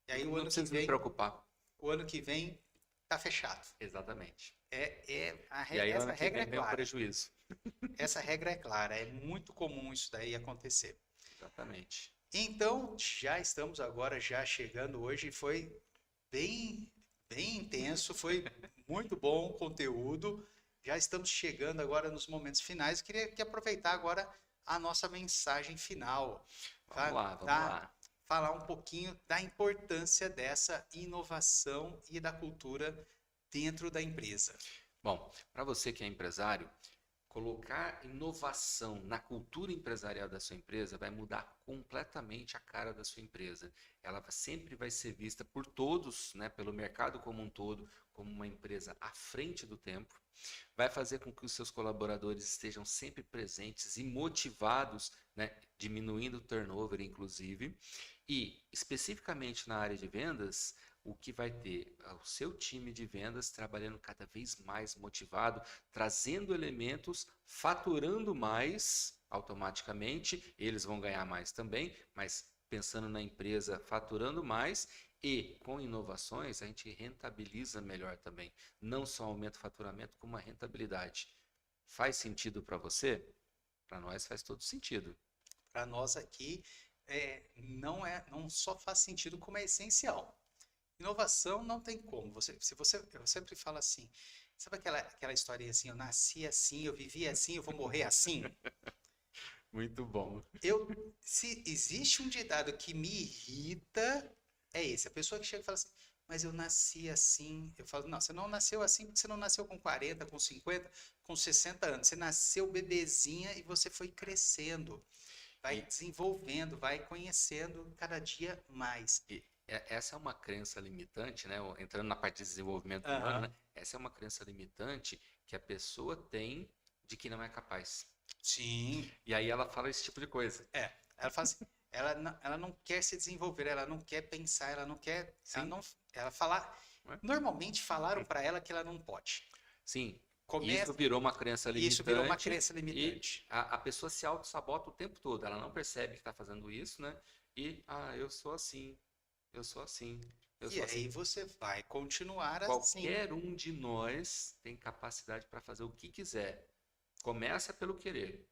E aí
Não preciso me preocupar.
o ano que vem tá fechado.
Exatamente.
Essa
E aí, ano que
regra é
vem, vem o
clara.
prejuízo.
Essa regra é clara, é muito comum isso daí acontecer.
Exatamente.
Então, já estamos agora já chegando hoje, foi bem bem intenso, foi muito bom o conteúdo. Já estamos chegando agora nos momentos finais. Eu queria que aproveitar agora a nossa mensagem final.
Vamos lá, vamos lá.
Falar um pouquinho da importância dessa inovação e da cultura dentro da empresa.
Bom, para você que é empresário, colocar inovação na cultura empresarial da sua empresa vai mudar completamente a cara da sua empresa. Ela sempre vai ser vista por todos, né, pelo mercado como um todo, como uma empresa à frente do tempo. Vai fazer com que os seus colaboradores estejam sempre presentes e motivados, né, diminuindo o turnover, inclusive. E, especificamente na área de vendas, o que vai ter o seu time de vendas trabalhando cada vez mais motivado, trazendo elementos, faturando mais automaticamente, eles vão ganhar mais também, mas pensando na empresa, faturando mais e com inovações a gente rentabiliza melhor também, não só aumenta o faturamento, como a rentabilidade. Faz sentido para você? Para nós faz todo sentido.
Para nós aqui, não só faz sentido, como é essencial. Inovação não tem como. Eu sempre falo assim, sabe aquela historinha assim, eu nasci assim, eu vivi assim, eu vou morrer assim?
Muito bom.
Se existe um ditado que me irrita, é esse. A pessoa que chega e fala assim, mas eu nasci assim. Eu falo, não, você não nasceu assim porque você não nasceu com 40, com 50, com 60 anos. Você nasceu bebezinha e você foi crescendo. Vai desenvolvendo, vai conhecendo cada dia mais.
Essa é uma crença limitante, né? Entrando na parte de desenvolvimento humano, né? Essa é uma crença limitante que a pessoa tem de que não é capaz.
Sim.
E aí ela fala esse tipo de coisa.
Ela fala assim, ela não quer se desenvolver, ela não quer pensar, ela não quer. Ela fala. Normalmente falaram para ela que ela não pode.
Sim. Isso virou uma crença limitante.
Isso virou uma crença limitante.
E a pessoa se auto-sabota o tempo todo. Ela não percebe que está fazendo isso, né? E, eu sou assim. Eu sou assim.
E aí você vai continuar assim.
Qualquer um de nós tem capacidade para fazer o que quiser. Começa pelo querer.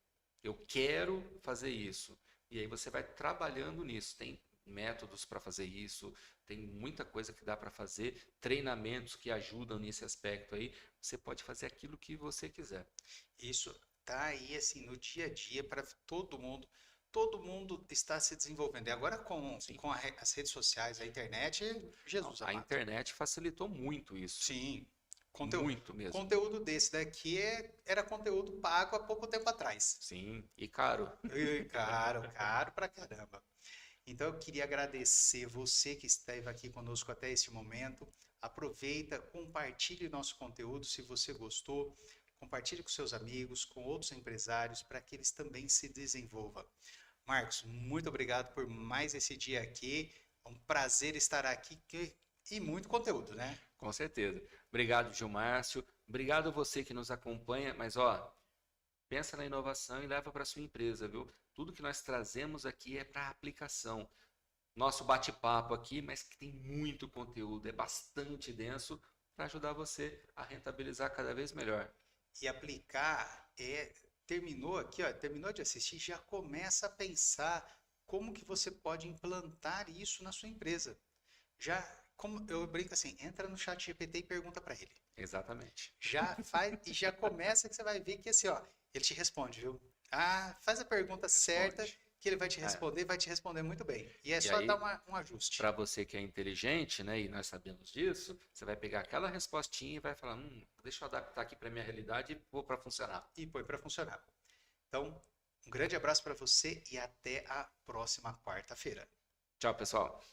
Eu quero fazer isso. E aí você vai trabalhando nisso. Tem métodos para fazer isso, tem muita coisa que dá para fazer, treinamentos que ajudam nesse aspecto aí. Você pode fazer aquilo que você quiser.
Isso tá aí assim no dia a dia para todo mundo está se desenvolvendo. E agora
Sim.
com as redes sociais, a internet, Jesus
A
amado.
internet facilitou muito isso.
Sim,
Muito mesmo.
conteúdo desse daqui era conteúdo pago há pouco tempo atrás.
Sim. E caro.
E caro pra caramba. Então eu queria agradecer você que esteve aqui conosco até esse momento. Aproveita, compartilhe nosso conteúdo se você gostou. Compartilhe com seus amigos, com outros empresários, para que eles também se desenvolvam. Marcos, muito obrigado por mais esse dia aqui. É um prazer estar aqui e muito conteúdo, né?
Com certeza. Obrigado, Gilmárcio. Obrigado a você que nos acompanha. Mas, ó, pensa na inovação e leva para sua empresa, viu? Tudo que nós trazemos aqui é para aplicação. Nosso bate-papo aqui, mas que tem muito conteúdo, é bastante denso para ajudar você a rentabilizar cada vez melhor.
E aplicar terminou aqui, ó, terminou de assistir, já começa a pensar como que você pode implantar isso na sua empresa. Já, como eu brinco assim, entra no chat GPT e pergunta para ele.
Exatamente.
Já faz e já começa que você vai ver que assim, ó, ele te responde, viu? Ah, faz a pergunta certa
Responde.
que ele vai te
É.
responder, vai te responder muito bem. E é
E
só
aí,
dar um ajuste.
para você que é inteligente, né, e nós sabemos disso, você vai pegar aquela respostinha e vai falar, deixa eu adaptar aqui para minha realidade e pôr para funcionar.
E põe para funcionar. Então, um grande abraço para você e até a próxima quarta-feira.
Tchau, pessoal.